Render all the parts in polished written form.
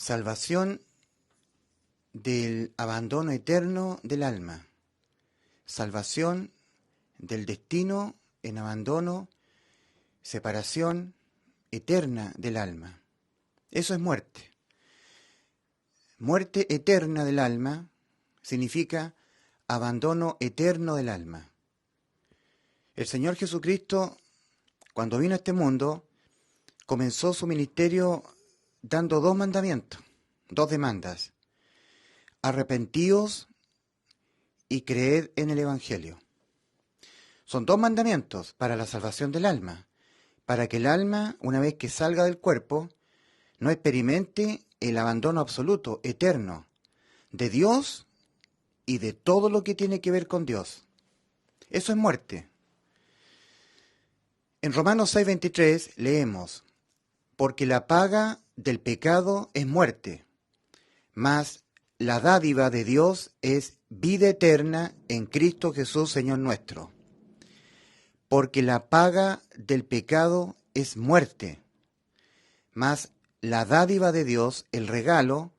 Salvación del abandono eterno del alma. Salvación del destino en abandono, separación eterna del alma. Eso es muerte. Muerte eterna del alma significa abandono eterno del alma. El Señor Jesucristo, cuando vino a este mundo, comenzó su ministerio dando dos mandamientos, dos demandas. Arrepentíos y creed en el Evangelio. Son dos mandamientos para la salvación del alma, para que el alma, una vez que salga del cuerpo, no experimente el abandono absoluto, eterno, de Dios y de todo lo que tiene que ver con Dios. Eso es muerte. En Romanos 6:23 leemos: porque la paga del pecado es muerte, mas la dádiva de Dios es vida eterna en Cristo Jesús, Señor nuestro. Porque la paga del pecado es muerte, mas la dádiva de Dios, el regalo,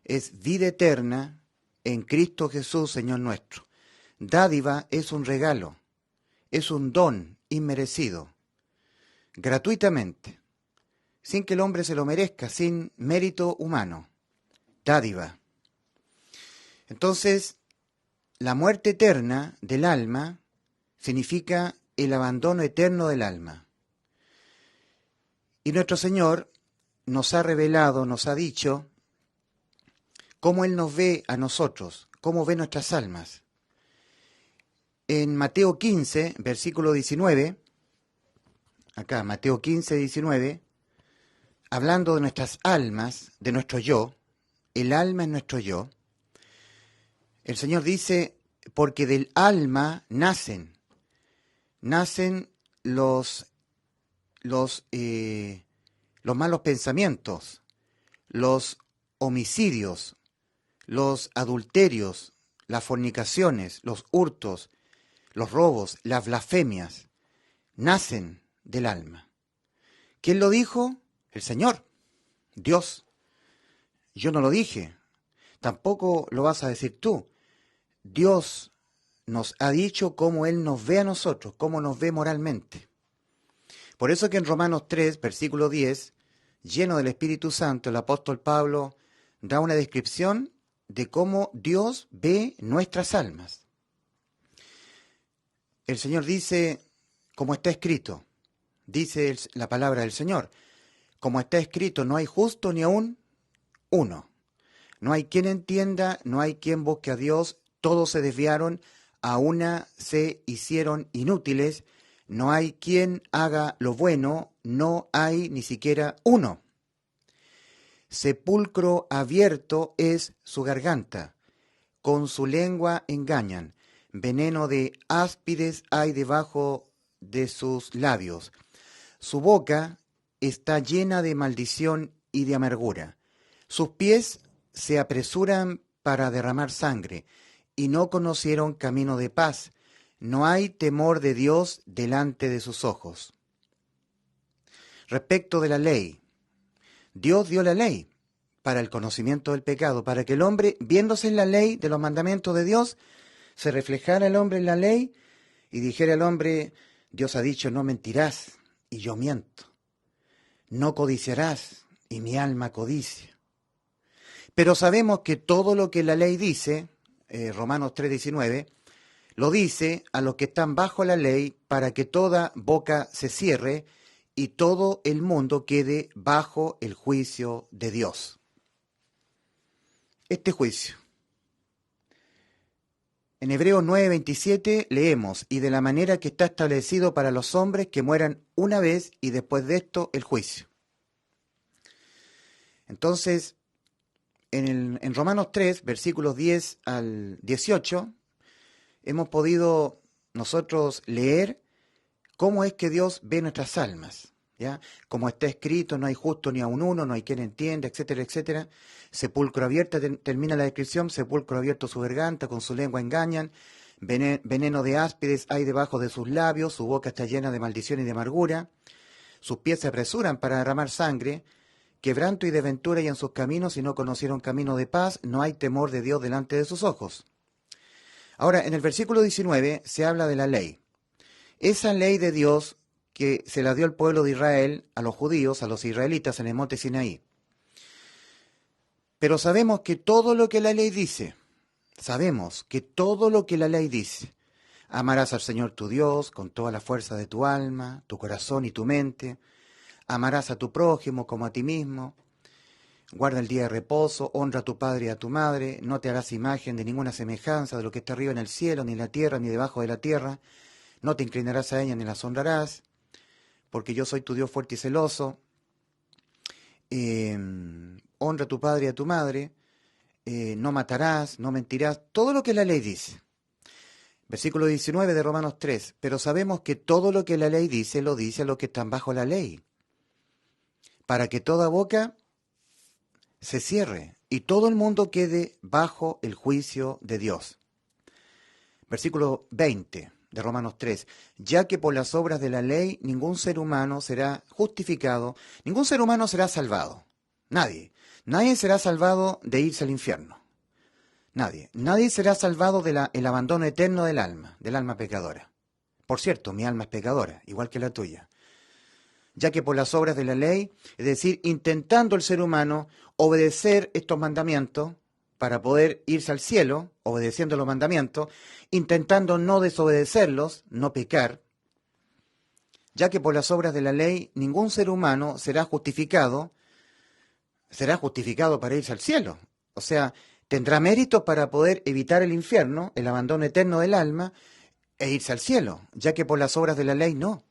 es vida eterna en Cristo Jesús, Señor nuestro. Dádiva es un regalo, es un don inmerecido, gratuitamente, sin que el hombre se lo merezca, sin mérito humano. Dádiva. Entonces, la muerte eterna del alma significa el abandono eterno del alma. Y nuestro Señor nos ha revelado, nos ha dicho cómo Él nos ve a nosotros, cómo ve nuestras almas. En Mateo 15, versículo 19, acá, Mateo 15, 19, hablando de nuestras almas, de nuestro yo, el alma es nuestro yo, el Señor dice: porque del alma nacen los malos pensamientos, los homicidios, los adulterios, las fornicaciones, los hurtos, los robos, las blasfemias, nacen del alma. ¿Quién lo dijo? El Señor, Dios. Yo no lo dije, tampoco lo vas a decir tú. Dios nos ha dicho cómo Él nos ve a nosotros, cómo nos ve moralmente. Por eso que en Romanos 3, versículo 10, lleno del Espíritu Santo, el apóstol Pablo da una descripción de cómo Dios ve nuestras almas. El Señor dice, como está escrito, dice la palabra del Señor, como está escrito, no hay justo ni aún uno. No hay quien entienda, no hay quien busque a Dios, todos se desviaron, a una se hicieron inútiles, no hay quien haga lo bueno, no hay ni siquiera uno. Sepulcro abierto es su garganta, con su lengua engañan, veneno de áspides hay debajo de sus labios. Su boca está llena de maldición y de amargura. Sus pies se apresuran para derramar sangre, y no conocieron camino de paz. No hay temor de Dios delante de sus ojos. Respecto de la ley, Dios dio la ley para el conocimiento del pecado, para que el hombre, viéndose en la ley de los mandamientos de Dios, se reflejara el hombre en la ley y dijera al hombre: Dios ha dicho, no mentirás, y yo miento. No codiciarás, y mi alma codicia. Pero sabemos que todo lo que la ley dice, Romanos 3:19, lo dice a los que están bajo la ley para que toda boca se cierre y todo el mundo quede bajo el juicio de Dios. Este juicio. En Hebreos 9:27 leemos: y de la manera que está establecido para los hombres que mueran una vez y después de esto el juicio. Entonces, en Romanos 3, versículos 10 al 18, hemos podido nosotros leer cómo es que Dios ve nuestras almas, ¿ya? Como está escrito, no hay justo ni aun uno, no hay quien entienda, etcétera, etcétera. Sepulcro abierto, termina la descripción: sepulcro abierto su garganta, con su lengua engañan, veneno de áspides hay debajo de sus labios, su boca está llena de maldición y de amargura, sus pies se apresuran para derramar sangre, quebranto y desventura y en sus caminos, y no conocieron camino de paz, no hay temor de Dios delante de sus ojos. Ahora, en el versículo 19 se habla de la ley. Esa ley de Dios que se la dio el pueblo de Israel a los judíos, a los israelitas en el monte Sinaí. Pero sabemos que todo lo que la ley dice, amarás al Señor tu Dios con toda la fuerza de tu alma, tu corazón y tu mente, amarás a tu prójimo como a ti mismo, guarda el día de reposo, honra a tu padre y a tu madre, no te harás imagen de ninguna semejanza de lo que está arriba en el cielo, ni en la tierra, ni debajo de la tierra, no te inclinarás a ella ni las honrarás, porque yo soy tu Dios fuerte y celoso. Honra a tu padre y a tu madre, no matarás, no mentirás, todo lo que la ley dice. Versículo 19 de Romanos 3, pero sabemos que todo lo que la ley dice, lo dice a los que están bajo la ley, para que toda boca se cierre y todo el mundo quede bajo el juicio de Dios. Versículo 20 de Romanos 3, ya que por las obras de la ley ningún ser humano será justificado, ningún ser humano será salvado. Nadie será salvado de irse al infierno. Nadie será salvado del abandono eterno del alma pecadora. Por cierto, mi alma es pecadora, igual que la tuya. Ya que por las obras de la ley, es decir, intentando el ser humano obedecer estos mandamientos para poder irse al cielo, obedeciendo los mandamientos, intentando no desobedecerlos, no pecar, ya que por las obras de la ley ningún ser humano será justificado para irse al cielo. O sea, tendrá méritos para poder evitar el infierno, el abandono eterno del alma, e irse al cielo, ya que por las obras de la ley no.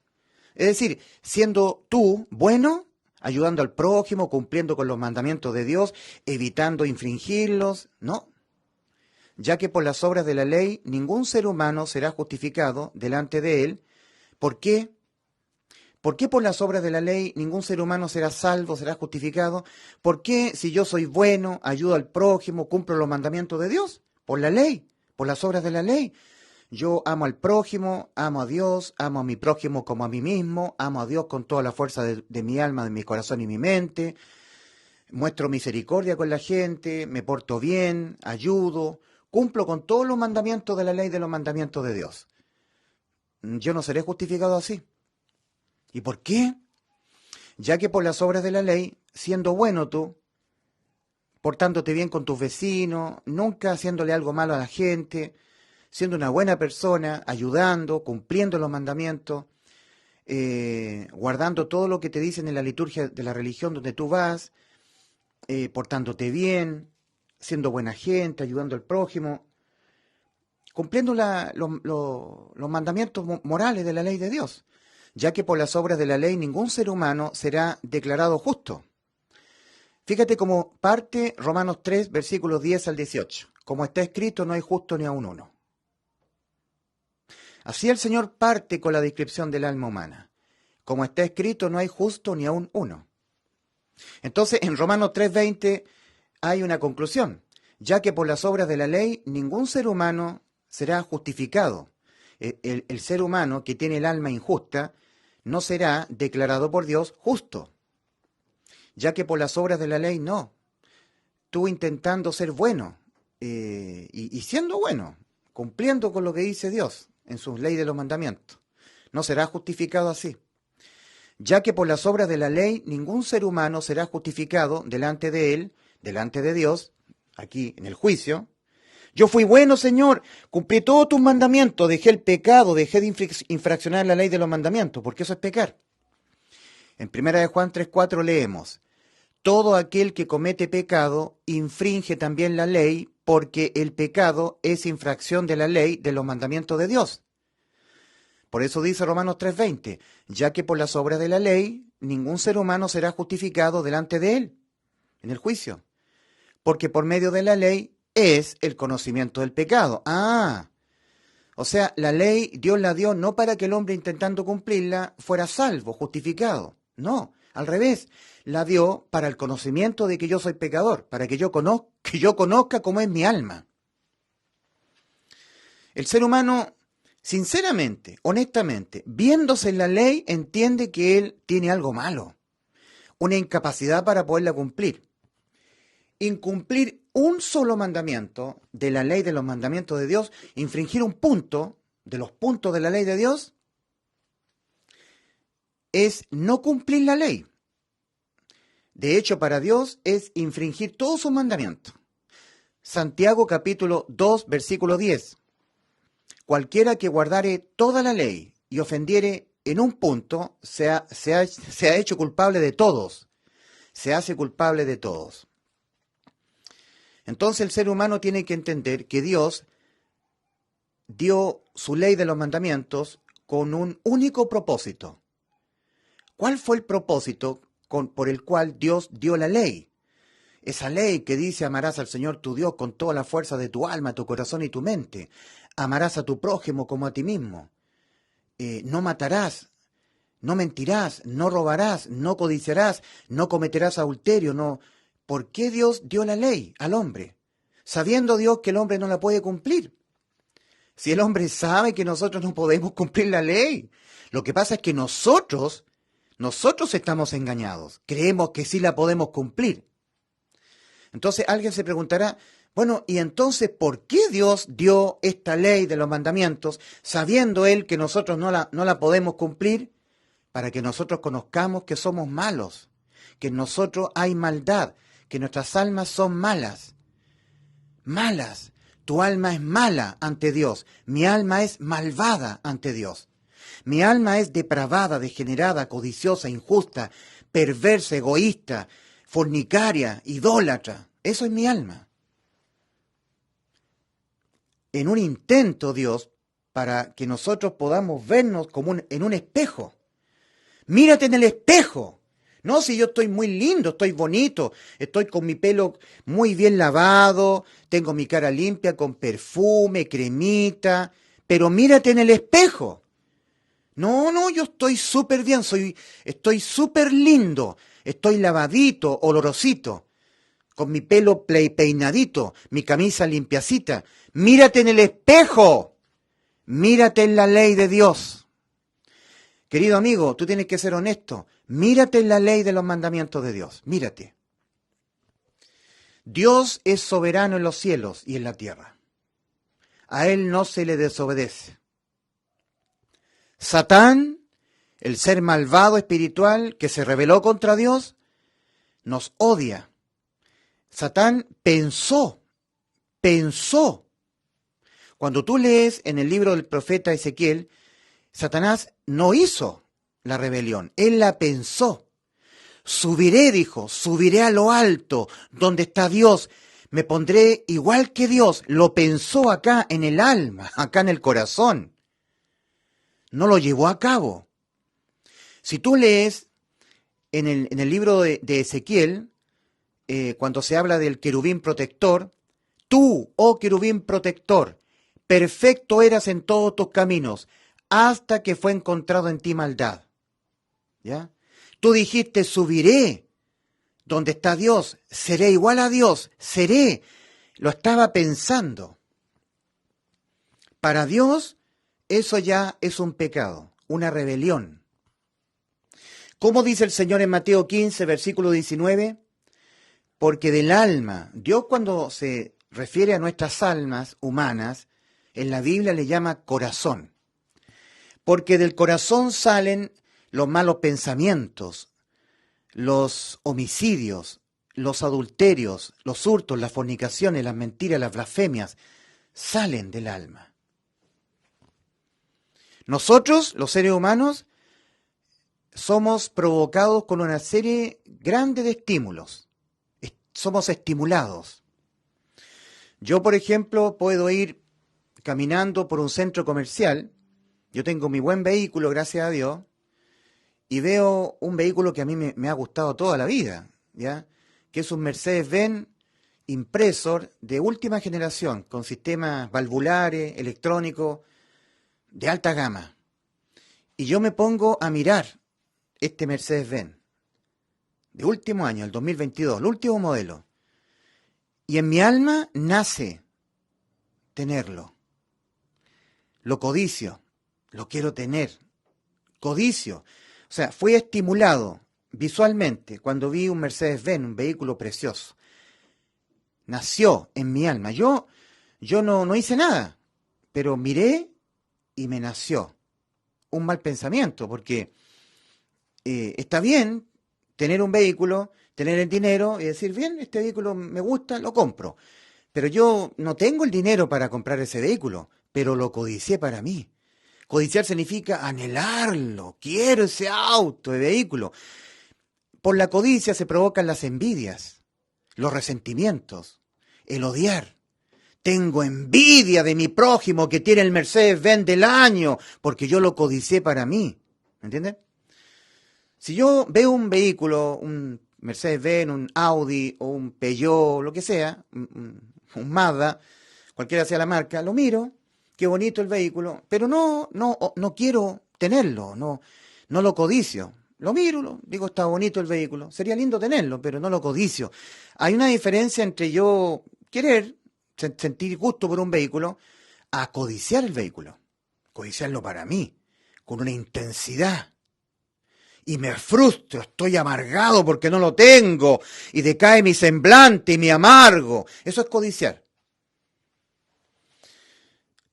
Es decir, siendo tú bueno, ayudando al prójimo, cumpliendo con los mandamientos de Dios, evitando infringirlos, no. Ya que por las obras de la ley ningún ser humano será justificado delante de él. ¿Por qué? ¿Por qué por las obras de la ley ningún ser humano será salvo, será justificado? ¿Por qué si yo soy bueno, ayudo al prójimo, cumplo los mandamientos de Dios? Por la ley, por las obras de la ley. Yo amo al prójimo, amo a Dios, amo a mi prójimo como a mí mismo, amo a Dios con toda la fuerza de mi alma, de mi corazón y mi mente, muestro misericordia con la gente, me porto bien, ayudo, cumplo con todos los mandamientos de la ley, de los mandamientos de Dios. Yo no seré justificado así. ¿Y por qué? Ya que por las obras de la ley, siendo bueno tú, portándote bien con tus vecinos, nunca haciéndole algo malo a la gente, siendo una buena persona, ayudando, cumpliendo los mandamientos, guardando todo lo que te dicen en la liturgia de la religión donde tú vas, portándote bien, siendo buena gente, ayudando al prójimo, cumpliendo los mandamientos morales de la ley de Dios, ya que por las obras de la ley ningún ser humano será declarado justo. Fíjate cómo parte Romanos 3, versículos 10 al 18. Como está escrito, no hay justo ni aun uno. Así el Señor parte con la descripción del alma humana. Como está escrito, no hay justo ni aun uno. Entonces, en Romanos 3:20 hay una conclusión, ya que por las obras de la ley ningún ser humano será justificado. El ser humano que tiene el alma injusta no será declarado por Dios justo, ya que por las obras de la ley no. Tú intentando ser bueno y siendo bueno, cumpliendo con lo que dice Dios en sus leyes de los mandamientos, no será justificado así. Ya que por las obras de la ley ningún ser humano será justificado delante de él, delante de Dios, aquí en el juicio. Yo fui bueno, Señor, cumplí todos tus mandamientos, dejé el pecado, dejé de infraccionar la ley de los mandamientos, porque eso es pecar. En 1 Juan 3:4 leemos, todo aquel que comete pecado infringe también la ley, porque el pecado es infracción de la ley de los mandamientos de Dios. Por eso dice Romanos 3:20, ya que por las obras de la ley ningún ser humano será justificado delante de él, en el juicio, porque por medio de la ley es el conocimiento del pecado. O sea, la ley Dios la dio no para que el hombre intentando cumplirla fuera salvo, justificado. No, al revés, la dio para el conocimiento de que yo soy pecador, para que yo conozca cómo es mi alma. El ser humano, sinceramente, honestamente, viéndose en la ley, entiende que él tiene algo malo. una incapacidad para poderla cumplir. Incumplir un solo mandamiento de la ley de los mandamientos de Dios, infringir un punto de los puntos de la ley de Dios, es no cumplir la ley. De hecho, para Dios es infringir todos sus mandamientos. Santiago capítulo 2, versículo 10. Cualquiera que guardare toda la ley y ofendiere en un punto, se ha hecho culpable de todos. Se hace culpable de todos. Entonces el ser humano tiene que entender que Dios dio su ley de los mandamientos con un único propósito. ¿Cuál fue el propósito por el cual Dios dio la ley? Esa ley que dice: amarás al Señor tu Dios con toda la fuerza de tu alma, tu corazón y tu mente. Amarás a tu prójimo como a ti mismo. No matarás, no mentirás, no robarás, no codiciarás, no cometerás adulterio. No. ¿Por qué Dios dio la ley al hombre? Sabiendo Dios que el hombre no la puede cumplir. Si el hombre sabe que nosotros no podemos cumplir la ley. Lo que pasa es que nosotros estamos engañados. Creemos que sí la podemos cumplir. Entonces alguien se preguntará: bueno, ¿y entonces por qué Dios dio esta ley de los mandamientos, sabiendo Él que nosotros no la podemos cumplir? Para que nosotros conozcamos que somos malos, que en nosotros hay maldad, que nuestras almas son malas. Malas. Tu alma es mala ante Dios. Mi alma es malvada ante Dios. Mi alma es depravada, degenerada, codiciosa, injusta, perversa, egoísta, fornicaria, idólatra. Eso es mi alma. En un intento, Dios, para que nosotros podamos vernos como en un espejo. Mírate en el espejo. No, si yo estoy muy lindo, estoy bonito, estoy con mi pelo muy bien lavado, tengo mi cara limpia con perfume, cremita, pero mírate en el espejo. No, yo estoy súper bien, estoy súper lindo, estoy lavadito, olorosito, con mi pelo peinadito, mi camisa limpiacita. Mírate en el espejo, mírate en la ley de Dios. Querido amigo, tú tienes que ser honesto. Mírate en la ley de los mandamientos de Dios. Mírate. Dios es soberano en los cielos y en la tierra. A Él no se le desobedece. Satán, el ser malvado espiritual que se rebeló contra Dios, nos odia. Satán pensó. Cuando tú lees en el libro del profeta Ezequiel, Satanás no hizo la rebelión, él la pensó. Subiré, dijo, subiré a lo alto, donde está Dios, me pondré igual que Dios. Lo pensó acá en el alma, acá en el corazón. No lo llevó a cabo. Si tú lees en el libro de Ezequiel, cuando se habla del querubín protector, tú, oh querubín protector, perfecto eras en todos tus caminos, hasta que fue encontrado en ti maldad. ¿Ya? Tú dijiste: subiré donde está Dios, seré igual a Dios, seré. Lo estaba pensando. Para Dios, eso ya es un pecado, una rebelión. ¿Cómo dice el Señor en Mateo 15, versículo 19? Porque del alma, Dios cuando se refiere a nuestras almas humanas, en la Biblia le llama corazón. Porque del corazón salen los malos pensamientos, los homicidios, los adulterios, los hurtos, las fornicaciones, las mentiras, las blasfemias, salen del alma. Nosotros, los seres humanos, somos provocados con una serie grande de estímulos. Somos estimulados. Yo, por ejemplo, puedo ir caminando por un centro comercial. Yo tengo mi buen vehículo, gracias a Dios, y veo un vehículo que a mí me ha gustado toda la vida, ¿ya? Que es un Mercedes-Benz Impressor de última generación, con sistemas valvulares, electrónicos, de alta gama. Y yo me pongo a mirar este Mercedes-Benz de último año, el 2022, el último modelo. Y en mi alma nace tenerlo. Lo codicio, lo quiero tener. Codicio. O sea, fui estimulado visualmente, cuando vi un Mercedes-Benz, un vehículo precioso, nació en mi alma. Yo no hice nada, pero miré y me nació un mal pensamiento, porque está bien tener un vehículo, tener el dinero y decir, bien, este vehículo me gusta, lo compro. Pero yo no tengo el dinero para comprar ese vehículo, pero lo codicié para mí. Codiciar significa anhelarlo, quiero ese auto, el vehículo. Por la codicia se provocan las envidias, los resentimientos, el odiar. Tengo envidia de mi prójimo que tiene el Mercedes-Benz del año, porque yo lo codicié para mí. ¿Me entienden? Si yo veo un vehículo, un Mercedes-Benz, un Audi o un Peugeot, lo que sea, un Mazda, cualquiera sea la marca, lo miro, qué bonito el vehículo, pero no quiero tenerlo, no lo codicio. Lo miro, digo, está bonito el vehículo, sería lindo tenerlo, pero no lo codicio. Hay una diferencia entre yo querer sentir gusto por un vehículo a codiciar el vehículo, codiciarlo para mí, con una intensidad. Y me frustro, estoy amargado porque no lo tengo, y decae mi semblante y mi amargo. Eso es codiciar.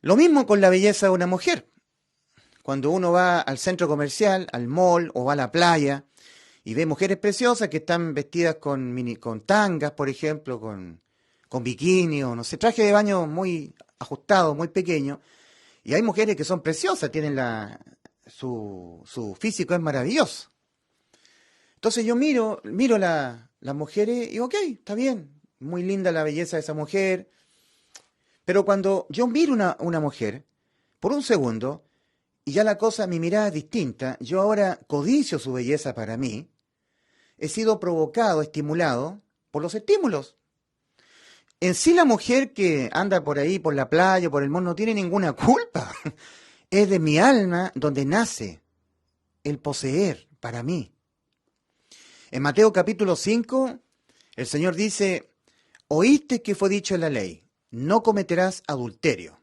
Lo mismo con la belleza de una mujer. Cuando uno va al centro comercial, al mall o va a la playa y ve mujeres preciosas que están vestidas con tangas, por ejemplo, con bikini o no sé, traje de baño muy ajustado, muy pequeño. Y hay mujeres que son preciosas, tienen su físico es maravilloso. Entonces yo miro las mujeres y digo, ok, está bien, muy linda la belleza de esa mujer. Pero cuando yo miro una mujer, por un segundo, y ya la cosa, mi mirada es distinta, yo ahora codicio su belleza para mí, he sido provocado, estimulado por los estímulos. En sí la mujer que anda por ahí, por la playa, por el mundo, no tiene ninguna culpa. Es de mi alma donde nace el poseer para mí. En Mateo capítulo 5, el Señor dice, oíste que fue dicho en la ley, no cometerás adulterio.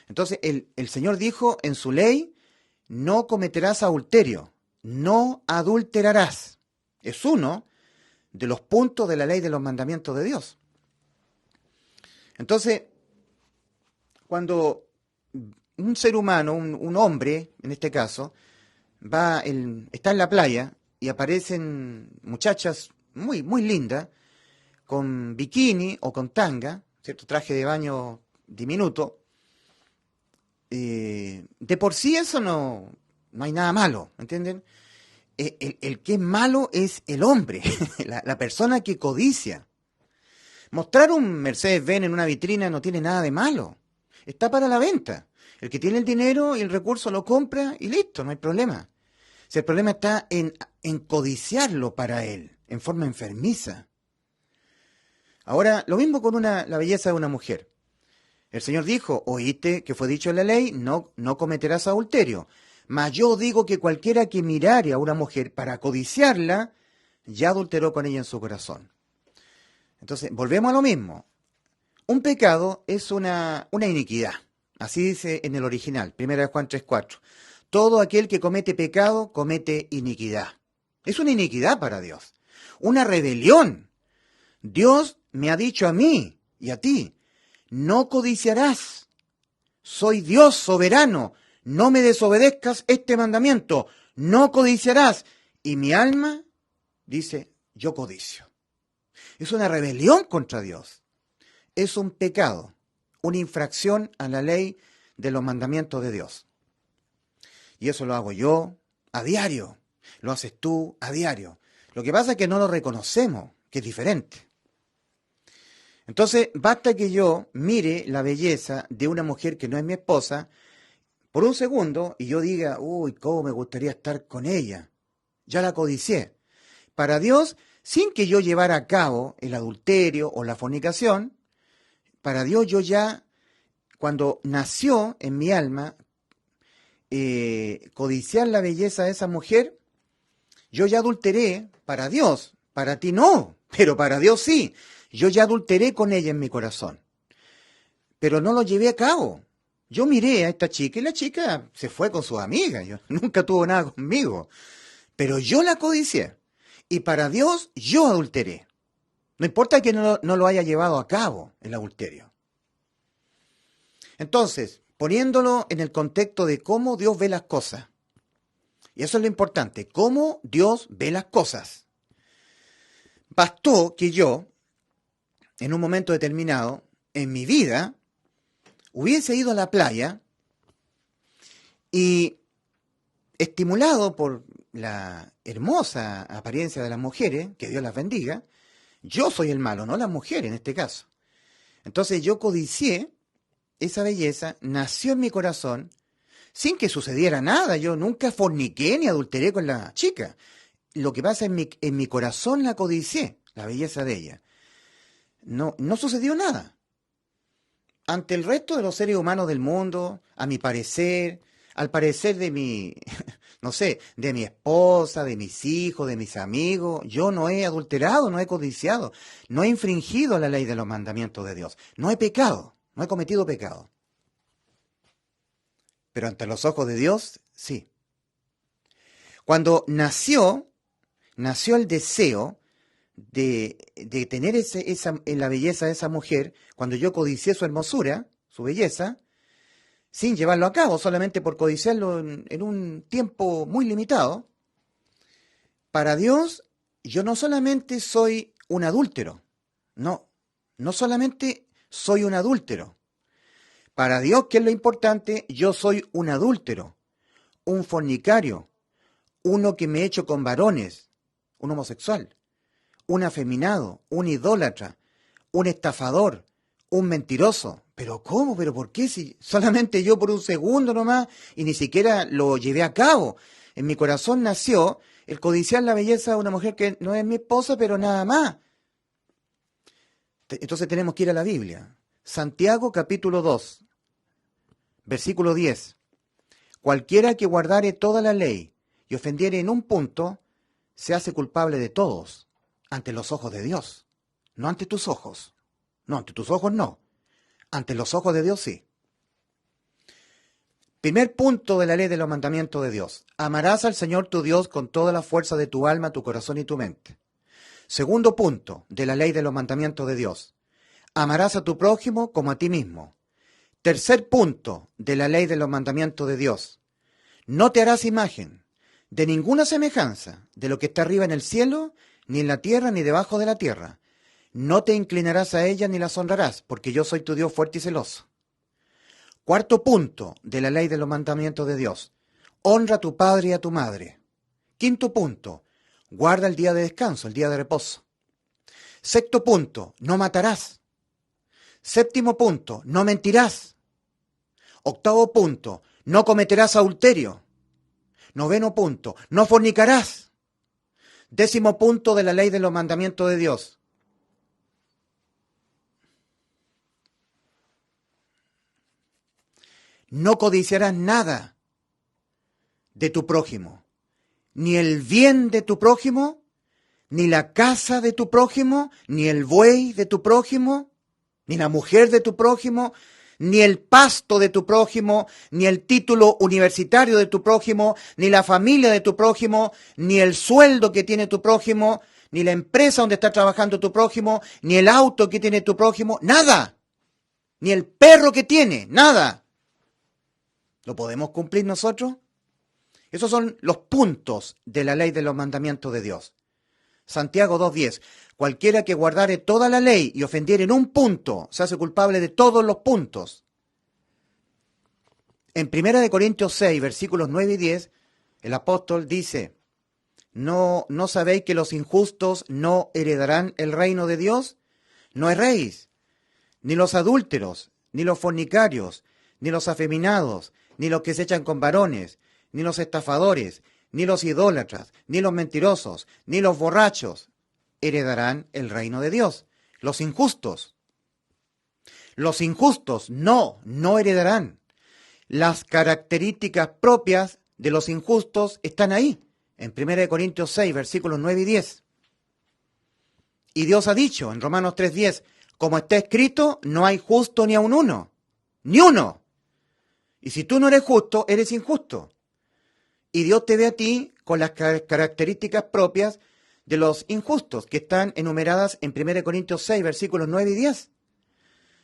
Entonces el Señor dijo en su ley, no cometerás adulterio, no adulterarás. Es uno de los puntos de la ley de los mandamientos de Dios. Entonces, cuando un ser humano, un hombre, en este caso, está en la playa y aparecen muchachas muy lindas, con bikini o con tanga, ¿cierto? Traje de baño diminuto, de por sí eso no hay nada malo, ¿entienden? El que es malo es el hombre, la persona que codicia. Mostrar un Mercedes-Benz en una vitrina no tiene nada de malo. Está para la venta. El que tiene el dinero y el recurso lo compra y listo, no hay problema. Si el problema está en codiciarlo para él, en forma enfermiza. Ahora, lo mismo con la belleza de una mujer. El Señor dijo, oíste que fue dicho en la ley, no cometerás adulterio. Mas yo digo que cualquiera que mirare a una mujer para codiciarla, ya adulteró con ella en su corazón. Entonces, volvemos a lo mismo. Un pecado es una iniquidad. Así dice en el original, 1 Juan 3:4. Todo aquel que comete pecado comete iniquidad. Es una iniquidad para Dios. Una rebelión. Dios me ha dicho a mí y a ti, no codiciarás. Soy Dios soberano. No me desobedezcas este mandamiento. No codiciarás. Y mi alma dice, yo codicio. Es una rebelión contra Dios. Es un pecado, una infracción a la ley de los mandamientos de Dios. Y eso lo hago yo a diario. Lo haces tú a diario. Lo que pasa es que no lo reconocemos, que es diferente. Entonces, basta que yo mire la belleza de una mujer que no es mi esposa por un segundo y yo diga, uy, cómo me gustaría estar con ella. Ya la codicié. Para Dios, sin que yo llevara a cabo el adulterio o la fornicación, para Dios yo ya, cuando nació en mi alma, codiciar la belleza de esa mujer, yo ya adulteré para Dios, para ti no, pero para Dios sí. Yo ya adulteré con ella en mi corazón, pero no lo llevé a cabo. Yo miré a esta chica y la chica se fue con sus amigas, nunca tuvo nada conmigo, pero yo la codicié. Y para Dios yo adulteré. No importa que no lo haya llevado a cabo el adulterio. Entonces, poniéndolo en el contexto de cómo Dios ve las cosas. Y eso es lo importante, cómo Dios ve las cosas. Bastó que yo, en un momento determinado, en mi vida, hubiese ido a la playa y, estimulado por la hermosa apariencia de las mujeres, que Dios las bendiga, yo soy el malo, no las mujeres en este caso. Entonces yo codicié esa belleza, nació en mi corazón, sin que sucediera nada. Yo nunca forniqué ni adulteré con la chica. Lo que pasa en mi corazón la codicié, la belleza de ella. No sucedió nada. Ante el resto de los seres humanos del mundo, a mi parecer, al parecer de mi, no sé, de mi esposa, de mis hijos, de mis amigos, yo no he adulterado, no he codiciado, no he infringido la ley de los mandamientos de Dios, no he pecado, no he cometido pecado. Pero ante los ojos de Dios, sí. Cuando nació el deseo de tener en la belleza de esa mujer, cuando yo codicié su hermosura, su belleza, sin llevarlo a cabo, solamente por codiciarlo en un tiempo muy limitado, para Dios yo no solamente soy un adúltero, no solamente soy un adúltero. Para Dios, ¿qué es lo importante? Yo soy un adúltero, un fornicario, uno que me he hecho con varones, un homosexual, un afeminado, un idólatra, un estafador, un mentiroso. ¿Pero cómo? ¿Pero por qué? Si solamente yo por un segundo nomás y ni siquiera lo llevé a cabo. En mi corazón nació el codiciar la belleza de una mujer que no es mi esposa, pero nada más. Entonces tenemos que ir a la Biblia. Santiago capítulo 2, versículo 10. Cualquiera que guardare toda la ley y ofendiere en un punto, se hace culpable de todos, ante los ojos de Dios, no ante tus ojos. No, ante tus ojos no. Ante los ojos de Dios sí. Primer punto de la ley de los mandamientos de Dios. Amarás al Señor tu Dios con toda la fuerza de tu alma, tu corazón y tu mente. Segundo punto de la ley de los mandamientos de Dios. Amarás a tu prójimo como a ti mismo. Tercer punto de la ley de los mandamientos de Dios. No te harás imagen de ninguna semejanza de lo que está arriba en el cielo, ni en la tierra, ni debajo de la tierra. No te inclinarás a ella ni las honrarás, porque yo soy tu Dios fuerte y celoso. Cuarto punto de la ley de los mandamientos de Dios. Honra a tu padre y a tu madre. Quinto punto. Guarda el día de descanso, el día de reposo. Sexto punto. No matarás. Séptimo punto. No mentirás. Octavo punto. No cometerás adulterio. Noveno punto. No fornicarás. Décimo punto de la ley de los mandamientos de Dios. No codiciarás nada de tu prójimo, ni el bien de tu prójimo, ni la casa de tu prójimo, ni el buey de tu prójimo, ni la mujer de tu prójimo, ni el pasto de tu prójimo, ni el título universitario de tu prójimo, ni la familia de tu prójimo, ni el sueldo que tiene tu prójimo, ni la empresa donde está trabajando tu prójimo, ni el auto que tiene tu prójimo, nada, ni el perro que tiene, nada. ¿Lo podemos cumplir nosotros? Esos son los puntos de la ley de los mandamientos de Dios. Santiago 2:10. Cualquiera que guardare toda la ley y ofendiere en un punto, se hace culpable de todos los puntos. En 1 Corintios 6, versículos 9 y 10, el apóstol dice, ¿No sabéis que los injustos no heredarán el reino de Dios? No erréis, ni los adúlteros, ni los fornicarios, ni los afeminados, ni los que se echan con varones, ni los estafadores, ni los idólatras, ni los mentirosos, ni los borrachos heredarán el reino de Dios. Los injustos no heredarán. Las características propias de los injustos están ahí, en 1 Corintios 6, versículos 9 y 10. Y Dios ha dicho en Romanos 3:10, como está escrito, no hay justo ni aun uno, ni uno. Y si tú no eres justo, eres injusto. Y Dios te ve a ti con las características propias de los injustos que están enumeradas en 1 Corintios 6, versículos 9 y 10.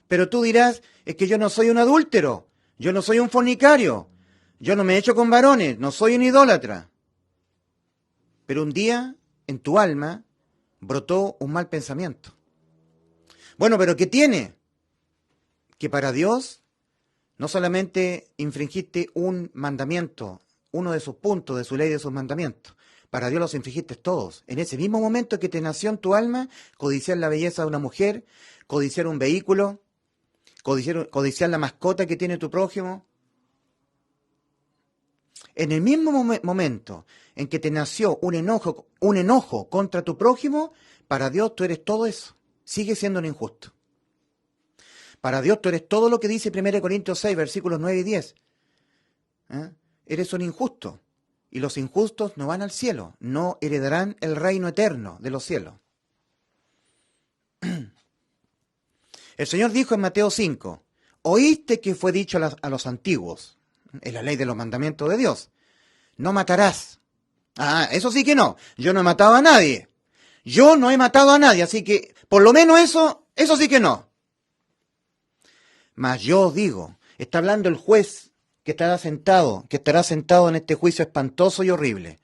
Pero tú dirás, es que yo no soy un adúltero, yo no soy un fornicario, yo no me echo con varones, no soy un idólatra. Pero un día, en tu alma, brotó un mal pensamiento. Bueno, pero ¿qué tiene? Que para Dios no solamente infringiste un mandamiento, uno de sus puntos de su ley, de sus mandamientos. Para Dios los infringiste todos. En ese mismo momento que te nació en tu alma, codiciar la belleza de una mujer, codiciar un vehículo, codiciar la mascota que tiene tu prójimo. En el mismo momento en que te nació un enojo contra tu prójimo, para Dios tú eres todo eso. Sigue siendo un injusto. Para Dios tú eres todo lo que dice 1 Corintios 6, versículos 9 y 10. Eres un injusto. Y los injustos no van al cielo, no heredarán el reino eterno de los cielos. El Señor dijo en Mateo 5, oíste que fue dicho a los antiguos, en la ley de los mandamientos de Dios, no matarás. Ah, eso sí que no, yo no he matado a nadie. Yo no he matado a nadie, así que por lo menos eso sí que no. Mas yo os digo, está hablando el juez que estará sentado en este juicio espantoso y horrible,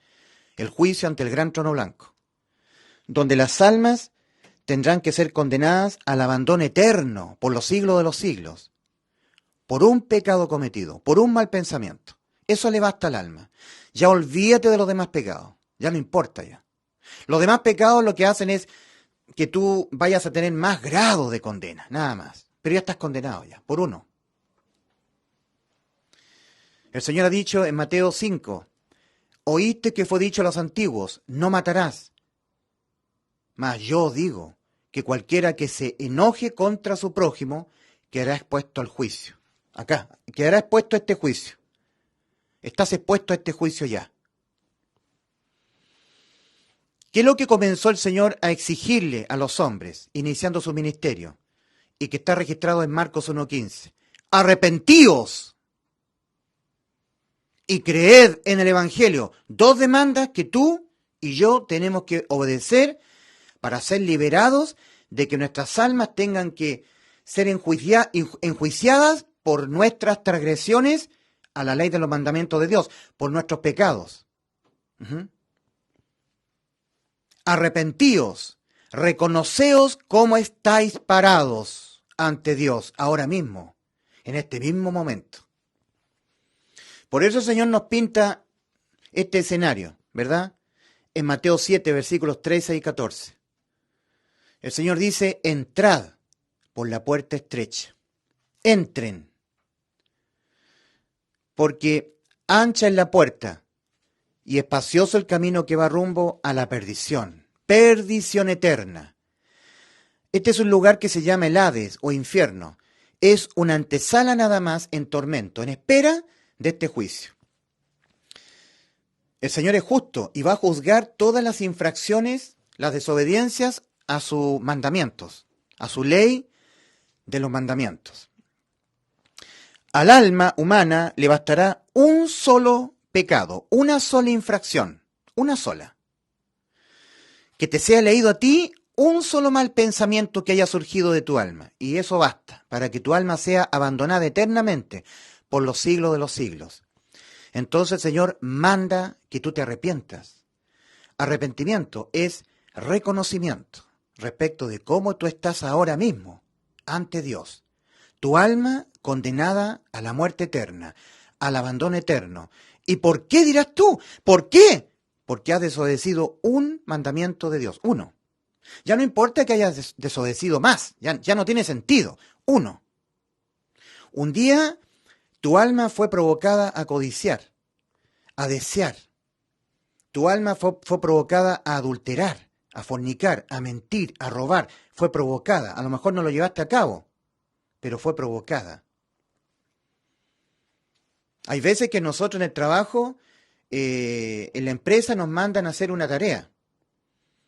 el juicio ante el gran trono blanco, donde las almas tendrán que ser condenadas al abandono eterno por los siglos de los siglos, por un pecado cometido, por un mal pensamiento. Eso le basta al alma. Ya olvídate de los demás pecados, ya no importa ya. Los demás pecados lo que hacen es que tú vayas a tener más grado de condena, nada más. Pero ya estás condenado ya, por uno. El Señor ha dicho en Mateo 5, oíste que fue dicho a los antiguos, no matarás. Mas yo os digo que cualquiera que se enoje contra su prójimo quedará expuesto al juicio. Acá, quedará expuesto a este juicio. Estás expuesto a este juicio ya. ¿Qué es lo que comenzó el Señor a exigirle a los hombres, iniciando su ministerio? Y que está registrado en Marcos 1:15. Arrepentíos y creed en el Evangelio. Dos demandas que tú y yo tenemos que obedecer para ser liberados de que nuestras almas tengan que ser enjuiciadas por nuestras transgresiones a la ley de los mandamientos de Dios, por nuestros pecados. Arrepentíos, reconoceos cómo estáis parados ante Dios ahora mismo, en este mismo momento. Por eso el Señor nos pinta este escenario, ¿verdad? En Mateo 7, versículos 13 y 14. El Señor dice, entrad por la puerta estrecha. Entren. Porque ancha es la puerta y espacioso el camino que va rumbo a la perdición. Perdición eterna. Este es un lugar que se llama el Hades o infierno. Es una antesala nada más en tormento, en espera de este juicio. El Señor es justo y va a juzgar todas las infracciones, las desobediencias a sus mandamientos, a su ley de los mandamientos. Al alma humana le bastará un solo pecado, una sola infracción, una sola. Que te sea leído a ti un solo mal pensamiento que haya surgido de tu alma, y eso basta para que tu alma sea abandonada eternamente por los siglos de los siglos. Entonces el Señor manda que tú te arrepientas. Arrepentimiento es reconocimiento respecto de cómo tú estás ahora mismo ante Dios. Tu alma condenada a la muerte eterna, al abandono eterno. ¿Y por qué dirás tú? ¿Por qué? Porque has desobedecido un mandamiento de Dios, uno. Ya no importa que hayas desobedecido más, ya no tiene sentido, uno. Un día tu alma fue provocada a codiciar, a desear. Tu alma fue provocada a adulterar, a fornicar, a mentir, a robar. Fue provocada. A lo mejor no lo llevaste a cabo, pero fue provocada. Hay veces que nosotros en el trabajo, en la empresa nos mandan a hacer una tarea.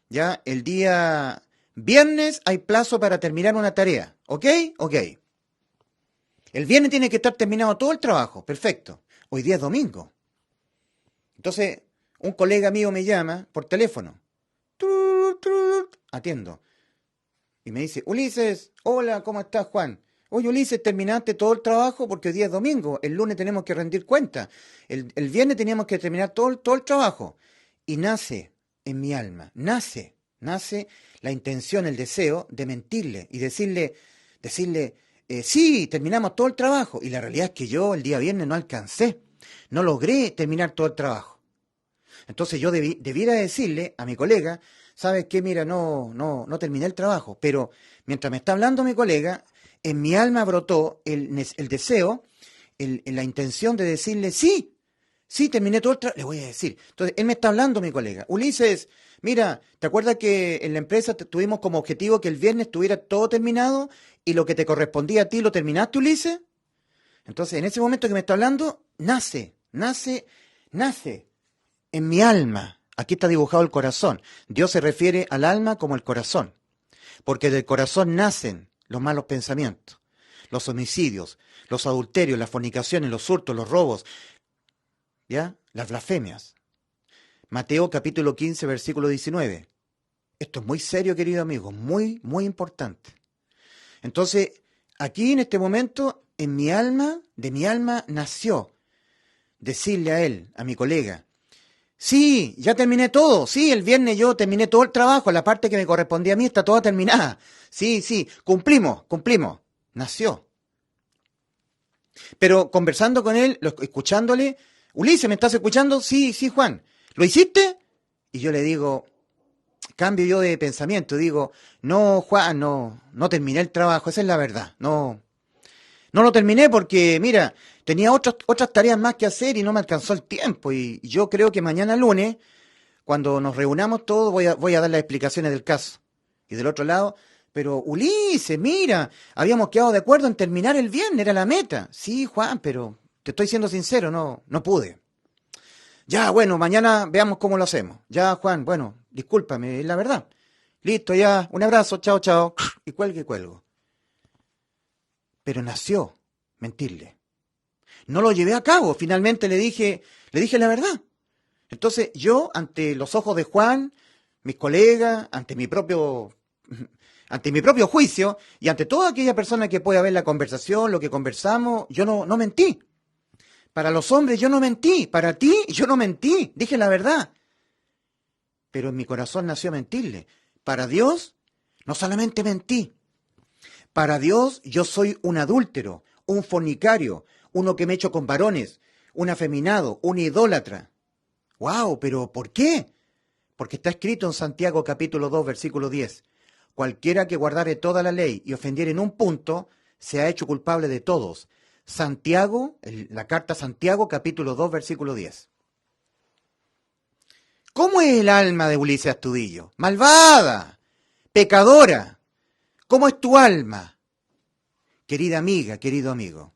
Ya el día viernes hay plazo para terminar una tarea. ¿Ok? Ok. El viernes tiene que estar terminado todo el trabajo. Perfecto. Hoy día es domingo. Entonces, un colega mío me llama por teléfono. atiendo. Y me dice, Ulises, hola, ¿cómo estás, Juan? Oye, Ulises, ¿terminaste todo el trabajo? Porque hoy día es domingo, el lunes tenemos que rendir cuenta. El viernes teníamos que terminar todo el trabajo. Y nace en mi alma, nace la intención, el deseo de mentirle y decirle, sí, terminamos todo el trabajo. Y la realidad es que yo el día viernes no alcancé, no logré terminar todo el trabajo. Entonces yo debiera decirle a mi colega, ¿sabes qué? Mira, no terminé el trabajo, pero mientras me está hablando mi colega, en mi alma brotó el deseo, la intención de decirle, sí, terminé todo el trabajo, le voy a decir. Entonces, él me está hablando, mi colega. Ulises, mira, ¿te acuerdas que en la empresa tuvimos como objetivo que el viernes estuviera todo terminado y lo que te correspondía a ti lo terminaste, Ulises? Entonces, en ese momento que me está hablando, nace en mi alma. Aquí está dibujado el corazón. Dios se refiere al alma como el corazón, porque del corazón nacen los malos pensamientos, los homicidios, los adulterios, las fornicaciones, los hurtos, los robos, ¿ya? Las blasfemias. Mateo capítulo 15, versículo 19. Esto es muy serio, querido amigo, muy, muy importante. Entonces, aquí en este momento, en mi alma, de mi alma nació decirle a él, a mi colega, sí, ya terminé todo, sí, el viernes yo terminé todo el trabajo, la parte que me correspondía a mí está toda terminada. Sí, cumplimos. Nació. Pero conversando con él, escuchándole, Ulises, ¿me estás escuchando? Sí, Juan. ¿Lo hiciste? Y yo le digo, cambio yo de pensamiento, digo, no, Juan, no terminé el trabajo, esa es la verdad. No lo terminé porque, mira, tenía otras tareas más que hacer y no me alcanzó el tiempo. Y yo creo que mañana lunes, cuando nos reunamos todos, voy a dar las explicaciones del caso. Y del otro lado, pero Ulises, mira, habíamos quedado de acuerdo en terminar el viernes, era la meta. Sí, Juan, pero te estoy siendo sincero, no pude. Ya, bueno, mañana veamos cómo lo hacemos. Ya, Juan, bueno, discúlpame, es la verdad. Listo, ya, un abrazo, chao. Y cuelgo. Pero nació mentirle. No lo llevé a cabo, finalmente le dije la verdad. Entonces yo, ante los ojos de Juan, mis colegas, ante mi propio juicio y ante toda aquella persona que pueda ver la conversación, lo que conversamos, yo no mentí. Para los hombres yo no mentí, para ti yo no mentí, dije la verdad. Pero en mi corazón nació mentirle. Para Dios no solamente mentí, para Dios yo soy un adúltero, un fornicario, uno que me echo con varones, un afeminado, un idólatra. ¡Wow! ¿Pero por qué? Porque está escrito en Santiago capítulo 2, versículo 10. Cualquiera que guardare toda la ley y ofendiere en un punto, se ha hecho culpable de todos. Santiago, la carta a Santiago capítulo 2, versículo 10. ¿Cómo es el alma de Ulises Astudillo? Malvada, pecadora. ¿Cómo es tu alma? Querida amiga, querido amigo.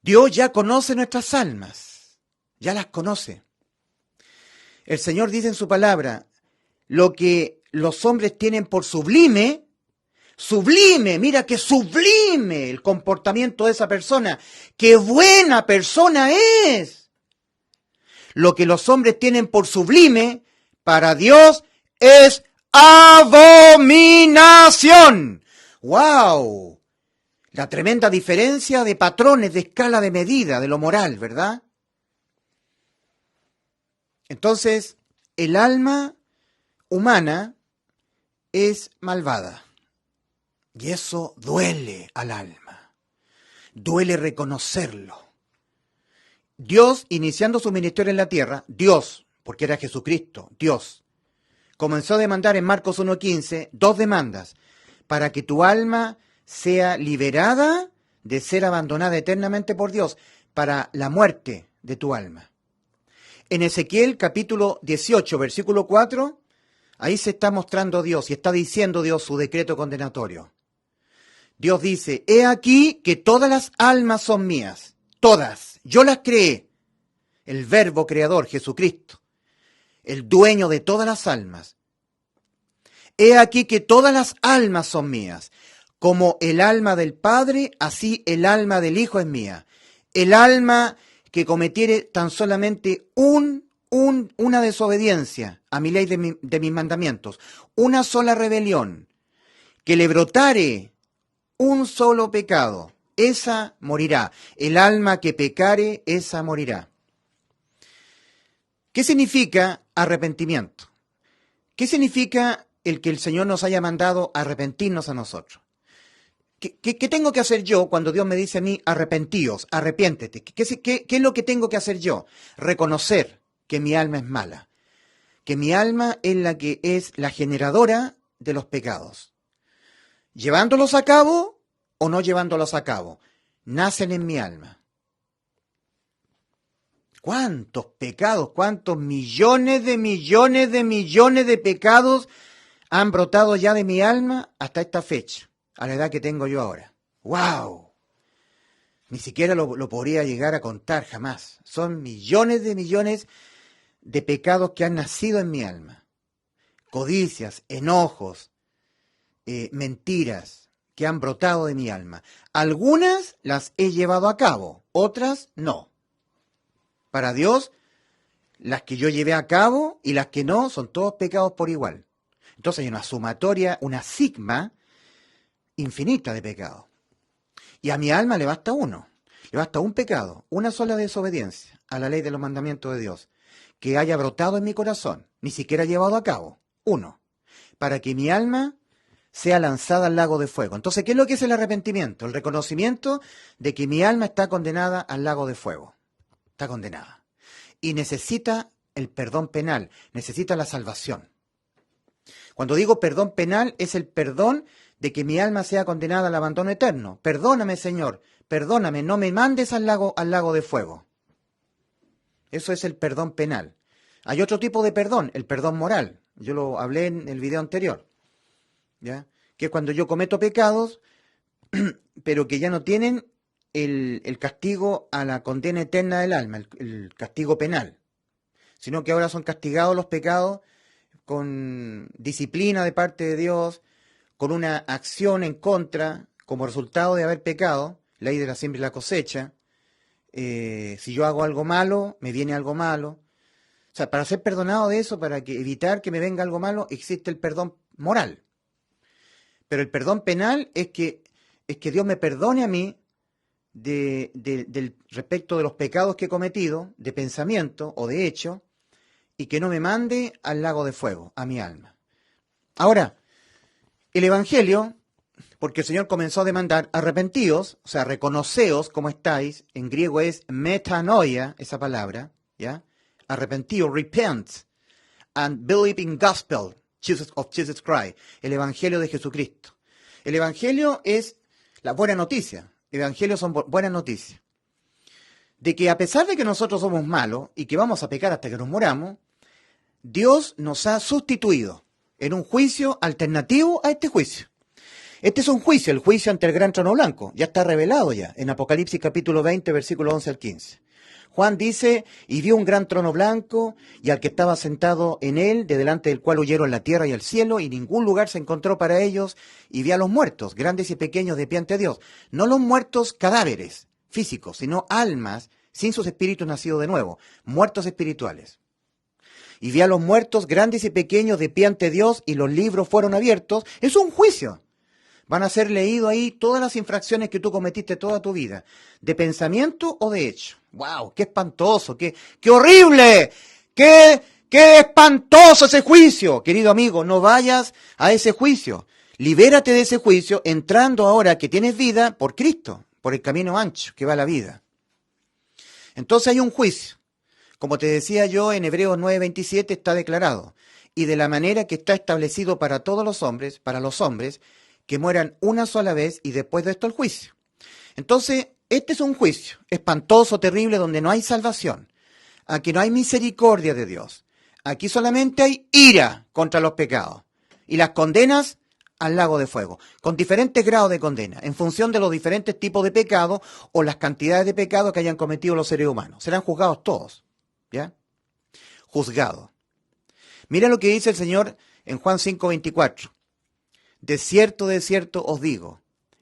Dios ya conoce nuestras almas, ya las conoce. El Señor dice en su palabra, lo que los hombres tienen por sublime, mira qué sublime el comportamiento de esa persona, qué buena persona es. Lo que los hombres tienen por sublime, para Dios es abominación. ¡Wow! La tremenda diferencia de patrones, de escala de medida, de lo moral, ¿verdad? Entonces, el alma humana es malvada. Y eso duele al alma. Duele reconocerlo. Dios, iniciando su ministerio en la tierra, Dios, porque era Jesucristo, Dios, comenzó a demandar en Marcos 1:15 dos demandas para que tu alma sea liberada de ser abandonada eternamente por Dios, para la muerte de tu alma. En Ezequiel capítulo 18, versículo 4, ahí se está mostrando Dios y está diciendo Dios su decreto condenatorio. Dios dice, he aquí que todas las almas son mías, todas, yo las creé. El verbo creador, Jesucristo, el dueño de todas las almas. He aquí que todas las almas son mías. Como el alma del Padre, así el alma del Hijo es mía. El alma que cometiere tan solamente un una desobediencia a mi ley de mis mandamientos, una sola rebelión, que le brotare un solo pecado, esa morirá. El alma que pecare, esa morirá. ¿Qué significa arrepentimiento? ¿Qué significa el que el Señor nos haya mandado a arrepentirnos a nosotros? ¿Qué tengo que hacer yo cuando Dios me dice a mí, arrepentíos, arrepiéntete? ¿Qué es lo que tengo que hacer yo? Reconocer que mi alma es mala, que mi alma es la que es la generadora de los pecados. Llevándolos a cabo o no llevándolos a cabo, nacen en mi alma. ¿Cuántos pecados, cuántos millones de pecados han brotado ya de mi alma hasta esta fecha, a la edad que tengo yo ahora? ¡Wow! Ni siquiera lo podría llegar a contar jamás. Son millones de pecados que han nacido en mi alma. Codicias, enojos, mentiras que han brotado de mi alma. Algunas las he llevado a cabo, otras no. Para Dios, las que yo llevé a cabo y las que no, son todos pecados por igual. Entonces hay una sumatoria, una sigma infinita de pecados. Y a mi alma le basta uno, le basta un pecado, una sola desobediencia a la ley de los mandamientos de Dios, que haya brotado en mi corazón, ni siquiera llevado a cabo, uno, para que mi alma sea lanzada al lago de fuego. Entonces, ¿qué es lo que es el arrepentimiento? El reconocimiento de que mi alma está condenada al lago de fuego. Está condenada. Y necesita el perdón penal, necesita la salvación. Cuando digo perdón penal, es el perdón de que mi alma sea condenada al abandono eterno. Perdóname, Señor, perdóname, no me mandes al lago de fuego. Eso es el perdón penal. Hay otro tipo de perdón, el perdón moral. Yo lo hablé en el video anterior. ¿Ya? Que es cuando yo cometo pecados, pero que ya no tienen el castigo a la condena eterna del alma, el castigo penal, sino que ahora son castigados los pecados con disciplina de parte de Dios, con una acción en contra, como resultado de haber pecado, ley de la siembra y la cosecha. Si yo hago algo malo, me viene algo malo. O sea, para ser perdonado de eso, para evitar que me venga algo malo, existe el perdón moral. Pero el perdón penal es que Dios me perdone a mí respecto de los pecados que he cometido, de pensamiento o de hecho, y que no me mande al lago de fuego, a mi alma. Ahora, el Evangelio, porque el Señor comenzó a demandar, arrepentíos, o sea, reconoceos cómo estáis, en griego es metanoia, esa palabra, ¿ya? Arrepentíos, repent, and believe in gospel of Jesus Christ, el Evangelio de Jesucristo. El Evangelio es la buena noticia. El Evangelio son buenas noticias. De que a pesar de que nosotros somos malos y que vamos a pecar hasta que nos moramos, Dios nos ha sustituido en un juicio alternativo a este juicio. Este es un juicio, el juicio ante el gran trono blanco. Ya está revelado ya en Apocalipsis capítulo 20, versículo 11 al 15. Juan dice, y vio un gran trono blanco, y al que estaba sentado en él, de delante del cual huyeron la tierra y el cielo, y ningún lugar se encontró para ellos, y vi a los muertos, grandes y pequeños, de pie ante Dios. No los muertos cadáveres físicos, sino almas, sin sus espíritus nacidos de nuevo, muertos espirituales. Y vi a los muertos, grandes y pequeños, de pie ante Dios, y los libros fueron abiertos. Es un juicio. Van a ser leídos ahí todas las infracciones que tú cometiste toda tu vida, de pensamiento o de hecho. ¡Wow! ¡Qué espantoso! ¡Qué horrible! ¡Qué espantoso ese juicio! Querido amigo, no vayas a ese juicio. Libérate de ese juicio entrando ahora que tienes vida por Cristo, por el camino ancho que va a la vida. Entonces hay un juicio. Como te decía yo, en Hebreos 9:27 está declarado. Y de la manera que está establecido para todos los hombres, que mueran una sola vez y después de esto el juicio. Entonces, este es un juicio espantoso, terrible, donde no hay salvación. Aquí no hay misericordia de Dios. Aquí solamente hay ira contra los pecados. Y las condenas al lago de fuego, con diferentes grados de condena, en función de los diferentes tipos de pecados o las cantidades de pecados que hayan cometido los seres humanos. Serán juzgados todos, ¿ya? Juzgados. Mira lo que dice el Señor en Juan 5:24. De cierto os digo,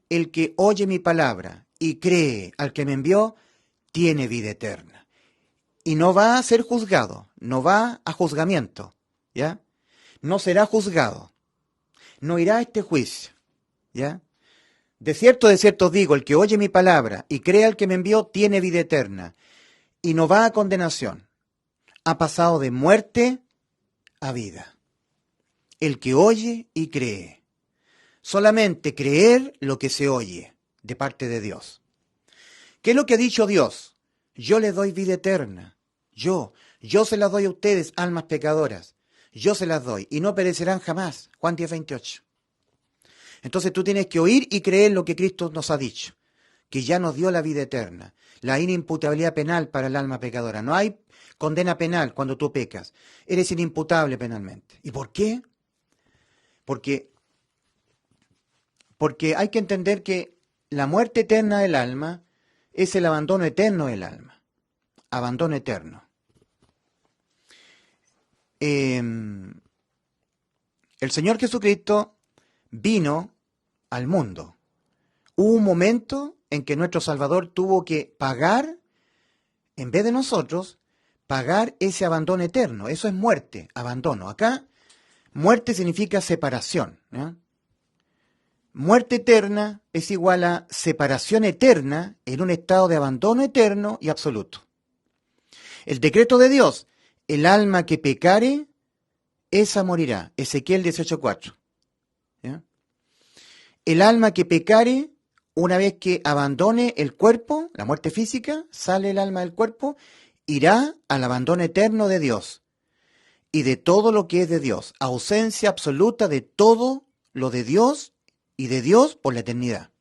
el que oye mi palabra y cree al que me envió, tiene vida eterna. y no va a ser juzgado, no va a juzgamiento, ¿ya? No será juzgado, no irá a este juicio, ¿ya? De cierto os digo, el que oye mi palabra y cree al que me envió tiene vida eterna y no va a condenación, ha pasado de muerte a vida. El que oye y cree, solamente creer lo que se oye de parte de Dios. ¿Qué es lo que ha dicho Dios? Yo les doy vida eterna. Yo se las doy a ustedes, almas pecadoras. Yo se las doy y no perecerán jamás. Juan 10:28. Entonces tú tienes que oír y creer lo que Cristo nos ha dicho, que ya nos dio la vida eterna, la inimputabilidad penal para el alma pecadora. No hay condena penal cuando tú pecas. Eres inimputable penalmente. ¿Y por qué? Porque hay que entender que la muerte eterna del alma es el abandono eterno del alma. Abandono eterno. El Señor Jesucristo vino al mundo. Hubo un momento en que nuestro Salvador tuvo que pagar, en vez de nosotros, pagar ese abandono eterno. Eso es muerte, abandono. Acá, muerte significa separación, ¿no? Muerte eterna es igual a separación eterna en un estado de abandono eterno y absoluto. El decreto de Dios, el alma que pecare, esa morirá. Ezequiel 18:4. ¿Ya? El alma que pecare, una vez que abandone el cuerpo, la muerte física, sale el alma del cuerpo, irá al abandono eterno de Dios y de todo lo que es de Dios. Ausencia absoluta de todo lo de Dios y de Dios por la eternidad.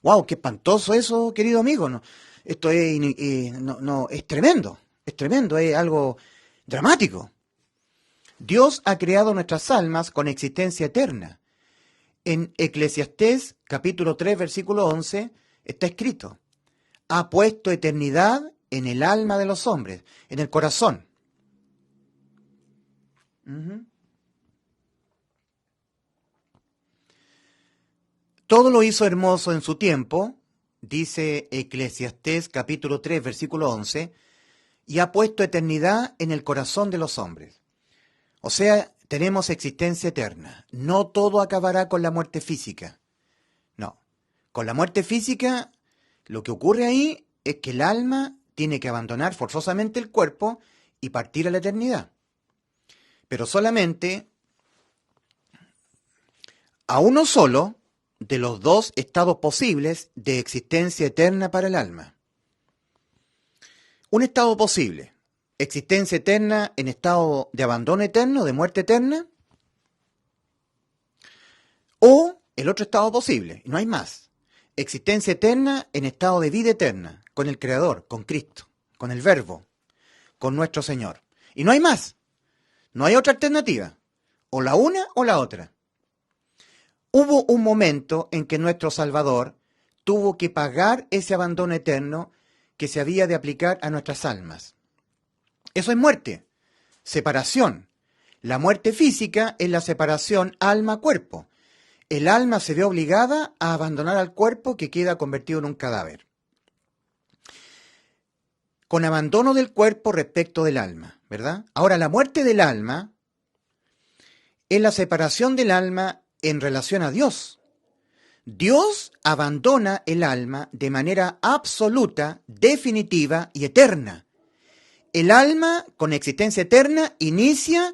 ¡Wow! ¡Qué espantoso eso, querido amigo! No, esto es, es tremendo, es algo dramático. Dios ha creado nuestras almas con existencia eterna. En Eclesiastés, capítulo 3, versículo 11, está escrito: ha puesto eternidad en el alma de los hombres, en el corazón. Todo lo hizo hermoso en su tiempo, dice Eclesiastés capítulo 3, versículo 11, y ha puesto eternidad en el corazón de los hombres. O sea, tenemos existencia eterna. No todo acabará con la muerte física. No. Con la muerte física, lo que ocurre ahí es que el alma tiene que abandonar forzosamente el cuerpo y partir a la eternidad. Pero solamente a uno solo de los dos estados posibles de existencia eterna para el alma. Un estado posible, existencia eterna en estado de abandono eterno, de muerte eterna, o el otro estado posible, y no hay más, existencia eterna en estado de vida eterna, con el Creador, con Cristo, con el Verbo, con nuestro Señor. Y no hay más, no hay otra alternativa, o la una o la otra. Hubo un momento en que nuestro Salvador tuvo que pagar ese abandono eterno que se había de aplicar a nuestras almas. Eso es muerte, separación. La muerte física es la separación alma-cuerpo. El alma se ve obligada a abandonar al cuerpo que queda convertido en un cadáver. Con abandono del cuerpo respecto del alma, ¿verdad? Ahora, la muerte del alma es la separación del alma en relación a Dios. Dios abandona el alma de manera absoluta, definitiva y eterna. El alma, con existencia eterna, inicia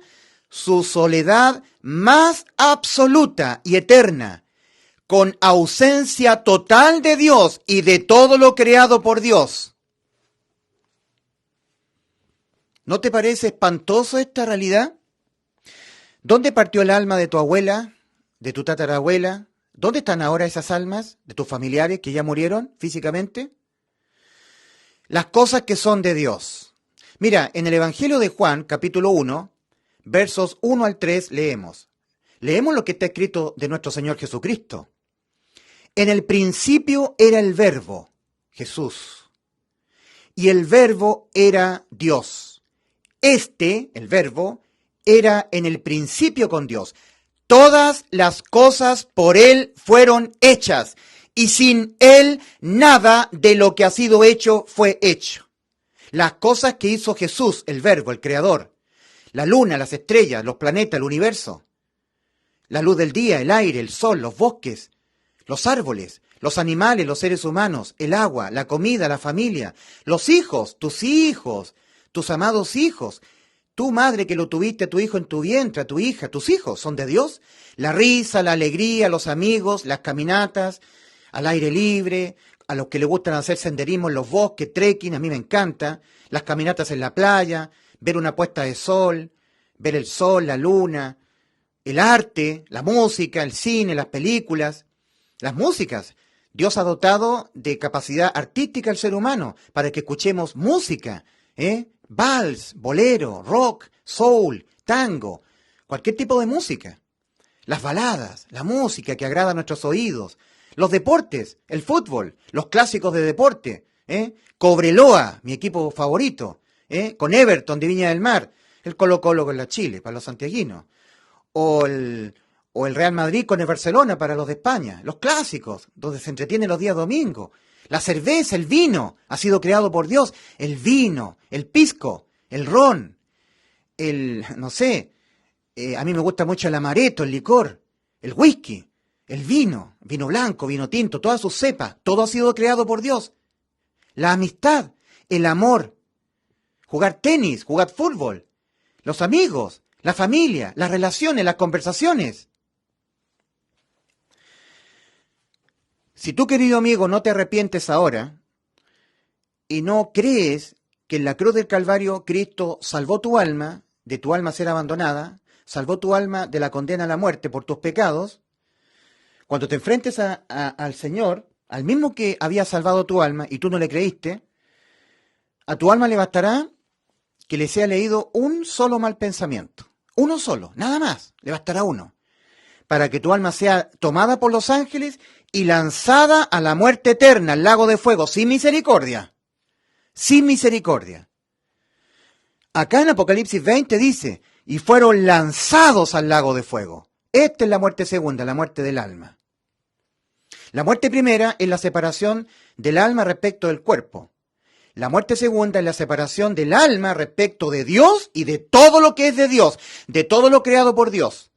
su soledad más absoluta y eterna, con ausencia total de Dios y de todo lo creado por Dios. ¿No te parece espantoso esta realidad? ¿Dónde partió el alma de tu abuela, de tu tatarabuela? ¿Dónde están ahora esas almas de tus familiares que ya murieron físicamente? Las cosas que son de Dios. Mira, en el Evangelio de Juan, capítulo 1, versos 1 al 3, leemos lo que está escrito de nuestro Señor Jesucristo. En el principio era el Verbo, Jesús, y el Verbo era Dios. El Verbo, era en el principio con Dios. Todas las cosas por Él fueron hechas, y sin Él nada de lo que ha sido hecho fue hecho. Las cosas que hizo Jesús, el Verbo, el Creador. La luna, las estrellas, los planetas, el universo. La luz del día, el aire, el sol, los bosques, los árboles, los animales, los seres humanos, el agua, la comida, la familia, los hijos, tus amados hijos. Tu madre que lo tuviste a tu hijo en tu vientre, a tu hija, tus hijos son de Dios. La risa, la alegría, los amigos, las caminatas, al aire libre, a los que les gustan hacer senderismo en los bosques, trekking, a mí me encanta, las caminatas en la playa, ver una puesta de sol, ver el sol, la luna, el arte, la música, el cine, las películas, las músicas. Dios ha dotado de capacidad artística al ser humano para que escuchemos música, vals, bolero, rock, soul, tango, cualquier tipo de música. Las baladas, la música que agrada a nuestros oídos, los deportes, el fútbol, los clásicos de deporte, Cobreloa, mi equipo favorito, con Everton de Viña del Mar, el Colo-Colo con la Chile, para los santiaguinos, o el Real Madrid con el Barcelona para los de España, los clásicos, donde se entretienen los días domingos. La cerveza, el vino, ha sido creado por Dios. El vino, el pisco, el ron, a mí me gusta mucho el amaretto, el licor, el whisky, el vino blanco, vino tinto, todas sus cepas, todo ha sido creado por Dios. La amistad, el amor, jugar tenis, jugar fútbol, los amigos, la familia, las relaciones, las conversaciones. Si tú, querido amigo, no te arrepientes ahora y no crees que en la cruz del Calvario Cristo salvó tu alma, de tu alma ser abandonada, salvó tu alma de la condena a la muerte por tus pecados, cuando te enfrentes al Señor, al mismo que había salvado tu alma y tú no le creíste, a tu alma le bastará que le sea leído un solo mal pensamiento. Uno solo, nada más, le bastará uno, para que tu alma sea tomada por los ángeles y lanzada a la muerte eterna, al lago de fuego, sin misericordia. Sin misericordia. Acá en Apocalipsis 20 dice, y fueron lanzados al lago de fuego. Esta es la muerte segunda, la muerte del alma. La muerte primera es la separación del alma respecto del cuerpo. La muerte segunda es la separación del alma respecto de Dios y de todo lo que es de Dios, de todo lo creado por Dios.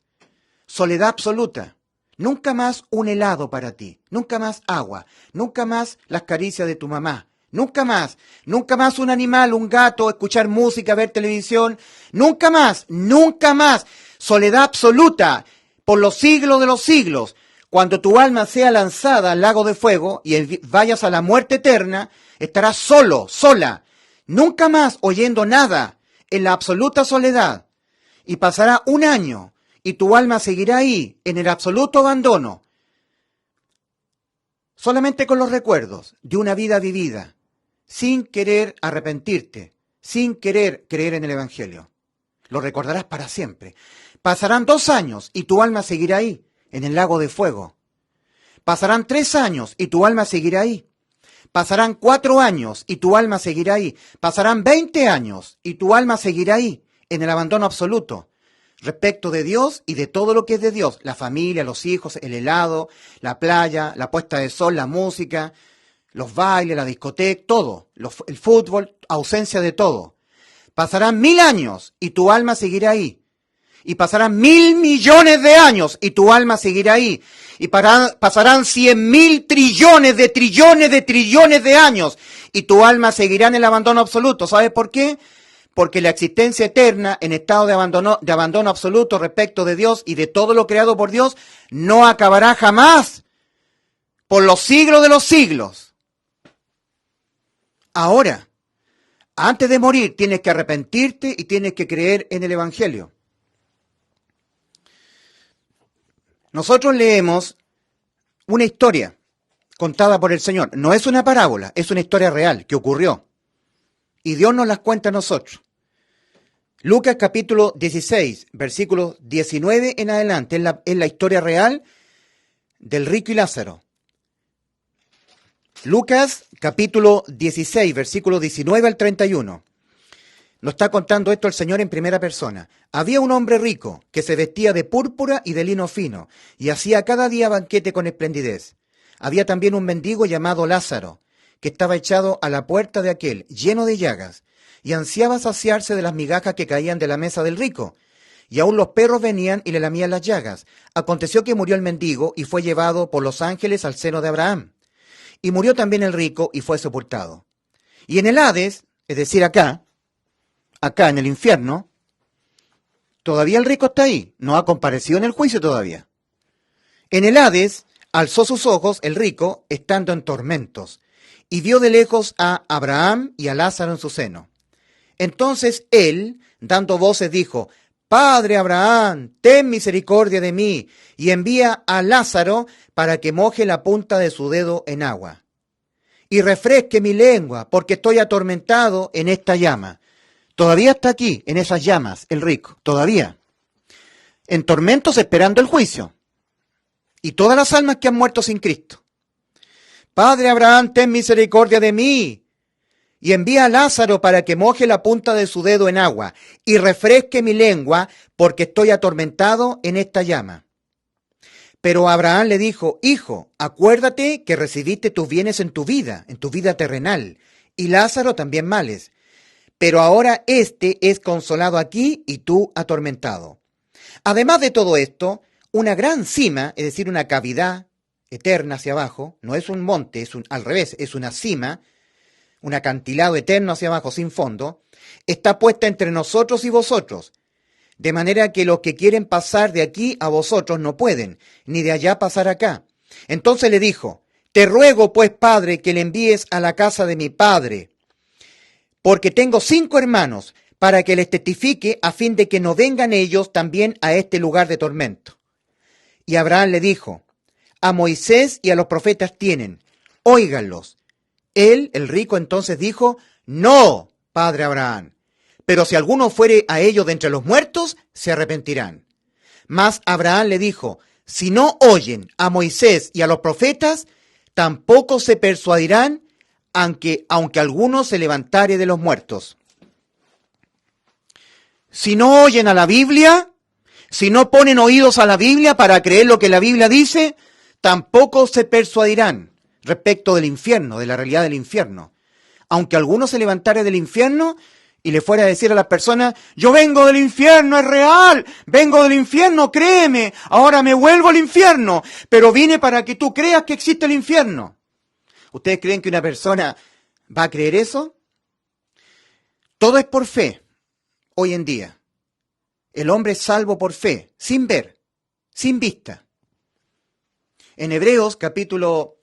Soledad absoluta. Nunca más un helado para ti, nunca más agua, nunca más las caricias de tu mamá, nunca más un animal, un gato, escuchar música, ver televisión, nunca más, soledad absoluta por los siglos de los siglos. Cuando tu alma sea lanzada al lago de fuego y vayas a la muerte eterna, estarás solo, sola, nunca más oyendo nada, en la absoluta soledad, y pasará un año. Y tu alma seguirá ahí, en el absoluto abandono, solamente con los recuerdos de una vida vivida, sin querer arrepentirte, sin querer creer en el Evangelio. Lo recordarás para siempre. Pasarán 2 años y tu alma seguirá ahí, en el lago de fuego. Pasarán 3 años y tu alma seguirá ahí. Pasarán 4 años y tu alma seguirá ahí. Pasarán 20 años y tu alma seguirá ahí, en el abandono absoluto. Respecto de Dios y de todo lo que es de Dios, la familia, los hijos, el helado, la playa, la puesta de sol, la música, los bailes, la discoteca, todo, el fútbol, ausencia de todo. Pasarán 1000 años y tu alma seguirá ahí. Y pasarán 1.000 millones de años y tu alma seguirá ahí. Y pasarán 100.000 trillones de trillones de trillones de años y tu alma seguirá en el abandono absoluto. ¿Sabes por qué? Porque la existencia eterna en estado de abandono absoluto respecto de Dios y de todo lo creado por Dios no acabará jamás por los siglos de los siglos. Ahora, antes de morir tienes que arrepentirte y tienes que creer en el Evangelio. Nosotros leemos una historia contada por el Señor. No es una parábola, es una historia real que ocurrió. Y Dios nos las cuenta a nosotros. Lucas capítulo 16, versículos 19 en adelante, es la historia real del rico y Lázaro. Lucas capítulo 16, versículos 19 al 31. Nos está contando esto el Señor en primera persona. Había un hombre rico que se vestía de púrpura y de lino fino y hacía cada día banquete con esplendidez. Había también un mendigo llamado Lázaro, que estaba echado a la puerta de aquel, lleno de llagas, y ansiaba saciarse de las migajas que caían de la mesa del rico. Y aún los perros venían y le lamían las llagas. Aconteció que murió el mendigo y fue llevado por los ángeles al seno de Abraham. Y murió también el rico y fue sepultado. Y en el Hades, es decir, acá en el infierno, todavía el rico está ahí, no ha comparecido en el juicio todavía. En el Hades alzó sus ojos el rico, estando en tormentos, y vio de lejos a Abraham y a Lázaro en su seno. Entonces él, dando voces, dijo: Padre Abraham, ten misericordia de mí, y envía a Lázaro para que moje la punta de su dedo en agua, y refresque mi lengua, porque estoy atormentado en esta llama. Todavía está aquí, en esas llamas, el rico, todavía. En tormentos esperando el juicio. Y todas las almas que han muerto sin Cristo. Padre Abraham, ten misericordia de mí, y envía a Lázaro para que moje la punta de su dedo en agua, y refresque mi lengua, porque estoy atormentado en esta llama. Pero Abraham le dijo: Hijo, acuérdate que recibiste tus bienes en tu vida terrenal, y Lázaro también males. Pero ahora éste es consolado aquí y tú atormentado. Además de todo esto, una gran cima, es decir, una cavidad eterna hacia abajo, no es un monte, al revés, es una cima, un acantilado eterno hacia abajo sin fondo, está puesta entre nosotros y vosotros, de manera que los que quieren pasar de aquí a vosotros no pueden, ni de allá pasar acá. Entonces le dijo: Te ruego pues, Padre, que le envíes a la casa de mi padre, porque tengo 5 hermanos, para que les testifique, a fin de que no vengan ellos también a este lugar de tormento. Y Abraham le dijo: A Moisés y a los profetas tienen, óiganlos. Él, el rico, entonces dijo: No, padre Abraham, pero si alguno fuere a ellos de entre los muertos, se arrepentirán. Mas Abraham le dijo: Si no oyen a Moisés y a los profetas, tampoco se persuadirán, aunque alguno se levantare de los muertos. Si no oyen a la Biblia, si no ponen oídos a la Biblia para creer lo que la Biblia dice, tampoco se persuadirán respecto del infierno, de la realidad del infierno. Aunque alguno se levantare del infierno y le fuera a decir a las personas: Yo vengo del infierno, es real, vengo del infierno, créeme, ahora me vuelvo al infierno, pero vine para que tú creas que existe el infierno. ¿Ustedes creen que una persona va a creer eso? Todo es por fe, hoy en día. El hombre es salvo por fe, sin ver, sin vista. En Hebreos capítulo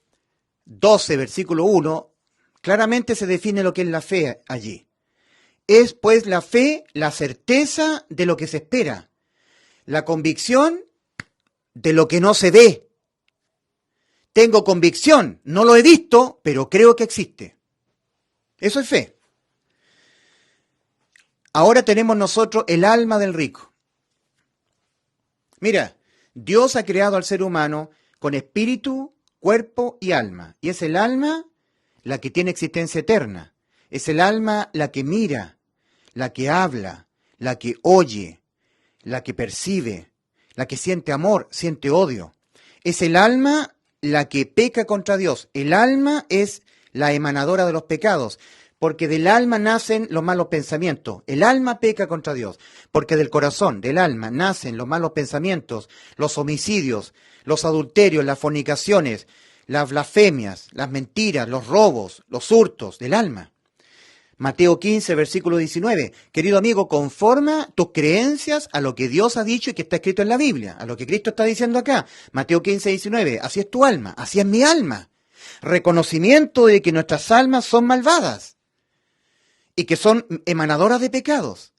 12, versículo 1, claramente se define lo que es la fe allí. Es pues la fe, la certeza de lo que se espera, la convicción de lo que no se ve. Tengo convicción, no lo he visto, pero creo que existe. Eso es fe. Ahora tenemos nosotros el alma del rico. Mira, Dios ha creado al ser humano con espíritu, cuerpo y alma. Y es el alma la que tiene existencia eterna. Es el alma la que mira, la que habla, la que oye, la que percibe, la que siente amor, siente odio. Es el alma la que peca contra Dios. El alma es la emanadora de los pecados, porque del alma nacen los malos pensamientos. El alma peca contra Dios, porque del corazón, del alma, nacen los malos pensamientos, los homicidios, los adulterios, las fornicaciones, las blasfemias, las mentiras, los robos, los hurtos del alma. Mateo 15, versículo 19. Querido amigo, conforma tus creencias a lo que Dios ha dicho y que está escrito en la Biblia, a lo que Cristo está diciendo acá. Mateo 15, 19. Así es tu alma, así es mi alma. Reconocimiento de que nuestras almas son malvadas y que son emanadoras de pecados.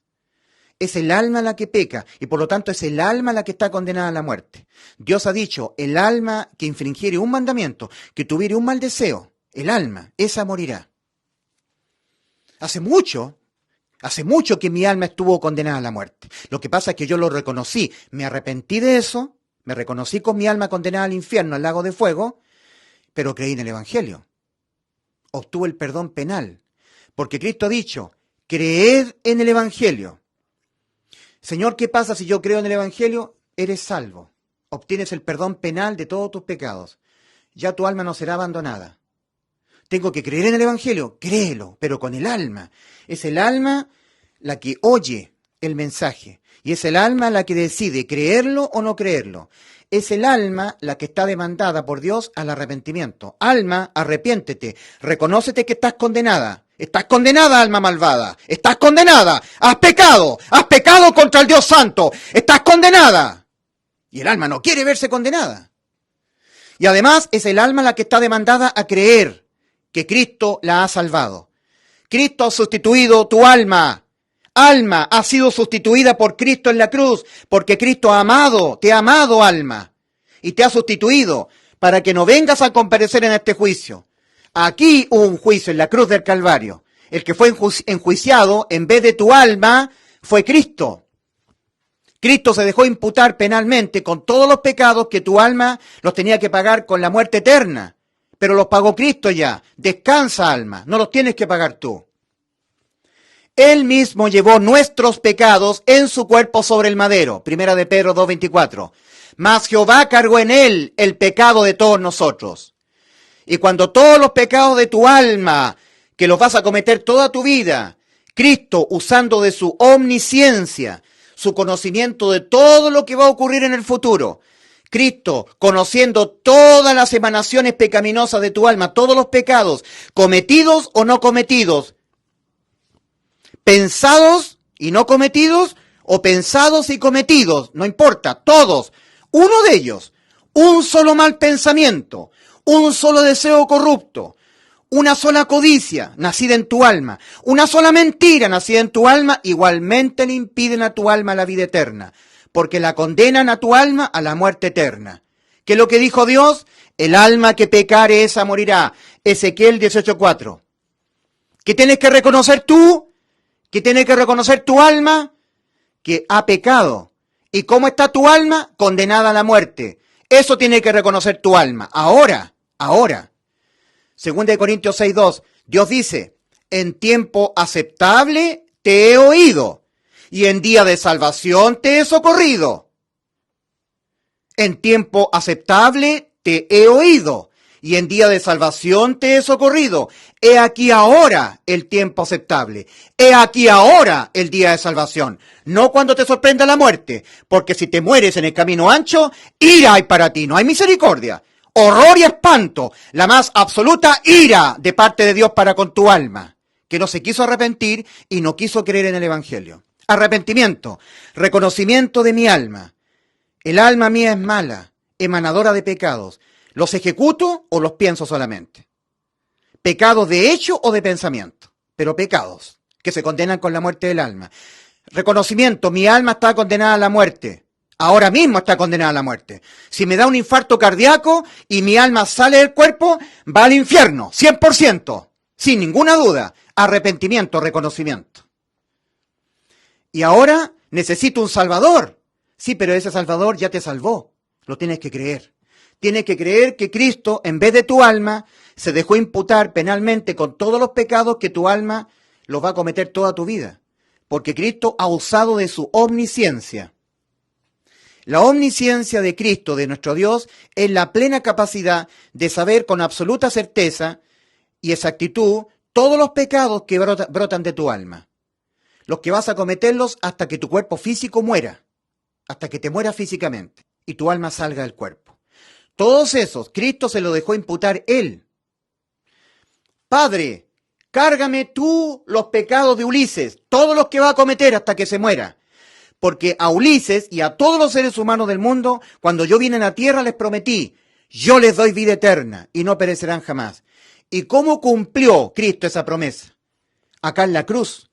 Es el alma la que peca y por lo tanto es el alma la que está condenada a la muerte. Dios ha dicho: el alma que infringiere un mandamiento, que tuviere un mal deseo, el alma, esa morirá. Hace mucho que mi alma estuvo condenada a la muerte. Lo que pasa es que yo lo reconocí, me arrepentí de eso, me reconocí con mi alma condenada al infierno, al lago de fuego, pero creí en el Evangelio. Obtuve el perdón penal, porque Cristo ha dicho: creed en el Evangelio. Señor, ¿qué pasa si yo creo en el Evangelio? Eres salvo, obtienes el perdón penal de todos tus pecados. Ya tu alma no será abandonada. Tengo que creer en el Evangelio. Créelo, pero con el alma. Es el alma la que oye el mensaje. Y es el alma la que decide creerlo o no creerlo. Es el alma la que está demandada por Dios al arrepentimiento. Alma, arrepiéntete. Reconócete que estás condenada. Estás condenada, alma malvada. Estás condenada. Has pecado. Has pecado contra el Dios Santo. Estás condenada. Y el alma no quiere verse condenada. Y además es el alma la que está demandada a creer que Cristo la ha salvado. Cristo ha sustituido tu alma. Alma ha sido sustituida por Cristo en la cruz, porque Cristo ha amado, te ha amado, alma, y te ha sustituido para que no vengas a comparecer en este juicio. Aquí hubo un juicio en la cruz del Calvario. El que fue enjuiciado en vez de tu alma fue Cristo. Cristo se dejó imputar penalmente con todos los pecados que tu alma los tenía que pagar con la muerte eterna. Pero los pagó Cristo ya. Descansa, alma, no los tienes que pagar tú. Él mismo llevó nuestros pecados en su cuerpo sobre el madero. Primera de Pedro 2:24. Mas Jehová cargó en él el pecado de todos nosotros. Y cuando todos los pecados de tu alma, que los vas a cometer toda tu vida, Cristo, usando de su omnisciencia, su conocimiento de todo lo que va a ocurrir en el futuro, Cristo, conociendo todas las emanaciones pecaminosas de tu alma, todos los pecados, cometidos o no cometidos, pensados y no cometidos, o pensados y cometidos, no importa, todos. Uno de ellos, un solo mal pensamiento, un solo deseo corrupto, una sola codicia nacida en tu alma, una sola mentira nacida en tu alma, igualmente le impiden a tu alma la vida eterna, porque la condenan a tu alma a la muerte eterna. ¿Qué es lo que dijo Dios? El alma que pecare esa morirá. Ezequiel 18:4. ¿Qué tienes que reconocer tú? ¿Qué tiene que reconocer tu alma? Que ha pecado. ¿Y cómo está tu alma? Condenada a la muerte. Eso tiene que reconocer tu alma. Ahora. 2 Corintios 6:2. Dios dice, en tiempo aceptable te he oído, y en día de salvación te he socorrido. En tiempo aceptable te he oído, y en día de salvación te he socorrido. He aquí ahora el tiempo aceptable. He aquí ahora el día de salvación. No cuando te sorprenda la muerte, porque si te mueres en el camino ancho, ira hay para ti, no hay misericordia. Horror y espanto, la más absoluta ira de parte de Dios para con tu alma, que no se quiso arrepentir y no quiso creer en el Evangelio. Arrepentimiento, reconocimiento de mi alma. El alma mía es mala, emanadora de pecados. ¿Los ejecuto o los pienso solamente? Pecados de hecho o de pensamiento, pero pecados que se condenan con la muerte del alma. Reconocimiento, mi alma está condenada a la muerte. Ahora mismo está condenada a la muerte. Si me da un infarto cardíaco y mi alma sale del cuerpo, va al infierno, 100%, sin ninguna duda. Arrepentimiento, reconocimiento. Y ahora necesito un Salvador. Sí, pero ese Salvador ya te salvó. Lo tienes que creer. Tienes que creer que Cristo, en vez de tu alma, se dejó imputar penalmente con todos los pecados que tu alma los va a cometer toda tu vida. Porque Cristo ha usado de su omnisciencia. La omnisciencia de Cristo, de nuestro Dios, es la plena capacidad de saber con absoluta certeza y exactitud todos los pecados que brotan de tu alma. Los que vas a cometerlos hasta que tu cuerpo físico muera. Hasta que te mueras físicamente y tu alma salga del cuerpo. Todos esos, Cristo se lo dejó imputar Él. Padre, cárgame tú los pecados de Ulises, todos los que va a cometer hasta que se muera. Porque a Ulises y a todos los seres humanos del mundo, cuando yo vine a la tierra les prometí, yo les doy vida eterna y no perecerán jamás. ¿Y cómo cumplió Cristo esa promesa? Acá en la cruz,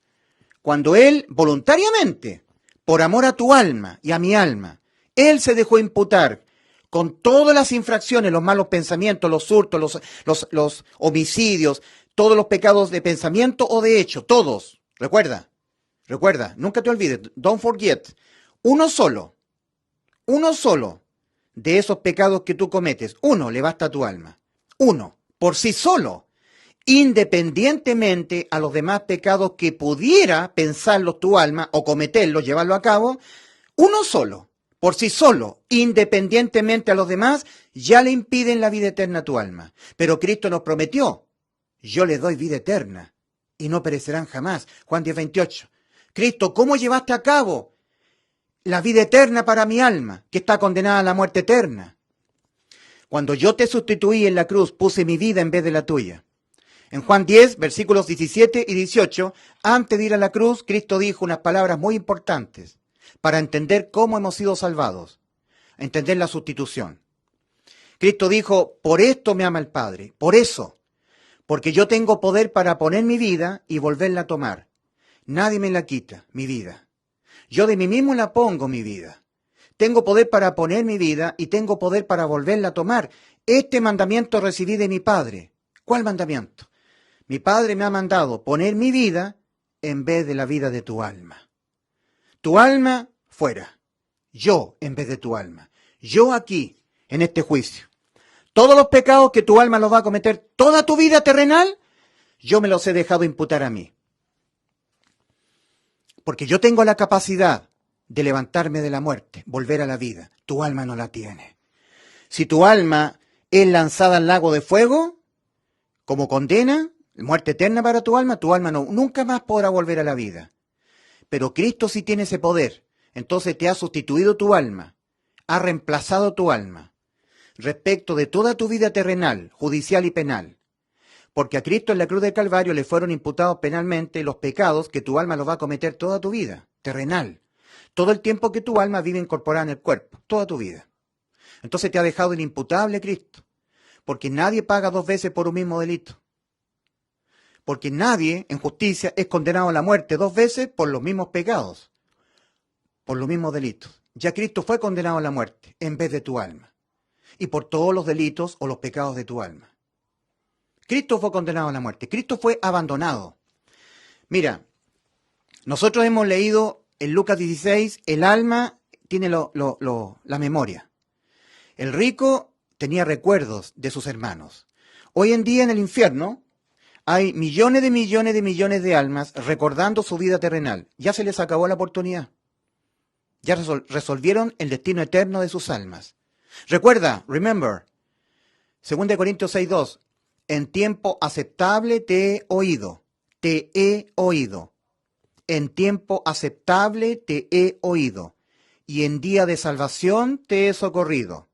cuando Él voluntariamente, por amor a tu alma y a mi alma, Él se dejó imputar con todas las infracciones, los malos pensamientos, los hurtos, los homicidios, todos los pecados de pensamiento o de hecho, todos. Recuerda, nunca te olvides, don't forget, uno solo de esos pecados que tú cometes, uno le basta a tu alma, uno, por sí solo, independientemente a los demás pecados que pudiera pensarlos tu alma o cometerlos, llevarlo a cabo, uno solo. Por sí solo, independientemente a los demás, ya le impiden la vida eterna a tu alma. Pero Cristo nos prometió yo les doy vida eterna y no perecerán jamás. Juan 10:28. Cristo, ¿cómo llevaste a cabo la vida eterna para mi alma, que está condenada a la muerte eterna? Cuando yo te sustituí en la cruz, puse mi vida en vez de la tuya. En Juan 10, versículos 17 y 18, antes de ir a la cruz, Cristo dijo unas palabras muy importantes para entender cómo hemos sido salvados, entender la sustitución. Cristo dijo, por esto me ama el Padre, por eso, porque yo tengo poder para poner mi vida y volverla a tomar. Nadie me la quita, mi vida. Yo de mí mismo la pongo, mi vida. Tengo poder para poner mi vida y tengo poder para volverla a tomar. Este mandamiento recibí de mi Padre. ¿Cuál mandamiento? Mi Padre me ha mandado poner mi vida en vez de la vida de tu alma. Tu alma fuera. Yo en vez de tu alma. Yo aquí, en este juicio. Todos los pecados que tu alma los va a cometer toda tu vida terrenal, yo me los he dejado imputar a mí. Porque yo tengo la capacidad de levantarme de la muerte, volver a la vida. Tu alma no la tiene. Si tu alma es lanzada al lago de fuego, como condena, muerte eterna para tu alma nunca más podrá volver a la vida. Pero Cristo sí tiene ese poder. Entonces te ha sustituido tu alma, ha reemplazado tu alma respecto de toda tu vida terrenal, judicial y penal. Porque a Cristo en la cruz del Calvario le fueron imputados penalmente los pecados que tu alma los va a cometer toda tu vida, terrenal. Todo el tiempo que tu alma vive incorporada en el cuerpo, toda tu vida. Entonces te ha dejado inimputable Cristo. Porque nadie paga dos veces por un mismo delito. Porque nadie en justicia es condenado a la muerte dos veces por los mismos pecados, por los mismos delitos. Ya Cristo fue condenado a la muerte en vez de tu alma. Y por todos los delitos o los pecados de tu alma. Cristo fue condenado a la muerte. Cristo fue abandonado. Mira, nosotros hemos leído en Lucas 16, el alma tiene la memoria. El rico tenía recuerdos de sus hermanos. Hoy en día en el infierno hay millones de almas recordando su vida terrenal. Ya se les acabó la oportunidad. Ya resolvieron el destino eterno de sus almas. Recuerda, remember, 2 Corintios 6:2, en tiempo aceptable te he oído, en tiempo aceptable te he oído, y en día de salvación te he socorrido.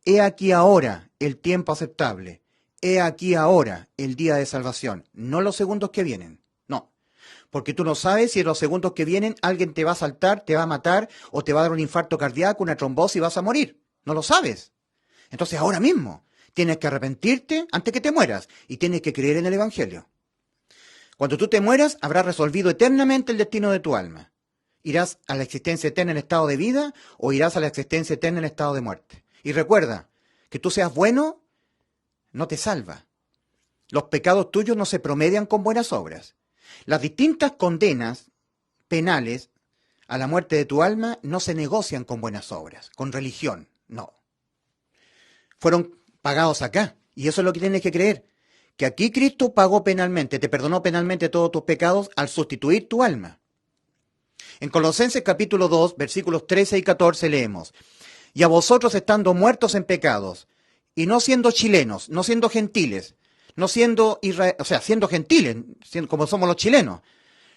He aquí ahora el tiempo aceptable, he aquí ahora el día de salvación, no los segundos que vienen, no, porque tú no sabes si en los segundos que vienen alguien te va a asaltar, te va a matar, o te va a dar un infarto cardíaco, una trombosis y vas a morir. No lo sabes. Entonces ahora mismo tienes que arrepentirte antes que te mueras y tienes que creer en el Evangelio. Cuando tú te mueras, habrás resolvido eternamente el destino de tu alma. ¿Irás a la existencia eterna en estado de vida o irás a la existencia eterna en estado de muerte? Y recuerda, que tú seas bueno no te salva. Los pecados tuyos no se promedian con buenas obras. Las distintas condenas penales a la muerte de tu alma no se negocian con buenas obras, con religión. No. Fueron pagados acá. Y eso es lo que tienes que creer. Que aquí Cristo pagó penalmente, te perdonó penalmente todos tus pecados al sustituir tu alma. En Colosenses capítulo 2, versículos 13 y 14 leemos: y a vosotros estando muertos en pecados, y no siendo chilenos, no siendo gentiles, no siendo siendo gentiles, como somos los chilenos,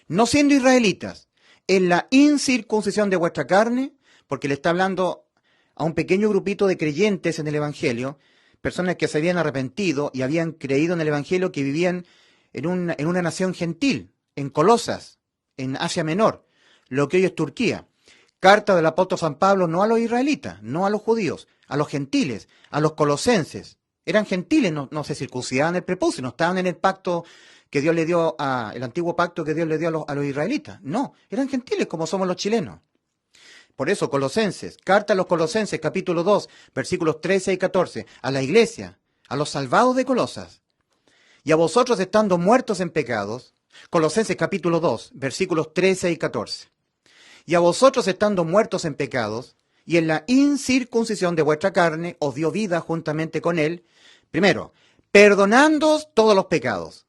no siendo israelitas, en la incircuncisión de vuestra carne, porque le está hablando a un pequeño grupito de creyentes en el Evangelio, personas que se habían arrepentido y habían creído en el Evangelio, que vivían en una nación gentil, en Colosas, en Asia Menor, lo que hoy es Turquía. Carta del apóstol San Pablo no a los israelitas, no a los judíos, a los gentiles, a los colosenses. Eran gentiles, no se circuncidaban el prepucio, no estaban en el pacto que Dios le dio, el antiguo pacto que Dios le dio a los israelitas. No, eran gentiles como somos los chilenos. Por eso, Colosenses, carta a los Colosenses, capítulo 2, versículos 13 y 14, a la iglesia, a los salvados de Colosas. Y a vosotros estando muertos en pecados, Colosenses capítulo 2, versículos 13 y 14. Y a vosotros estando muertos en pecados, y en la incircuncisión de vuestra carne, os dio vida juntamente con él, primero, perdonándoos todos los pecados.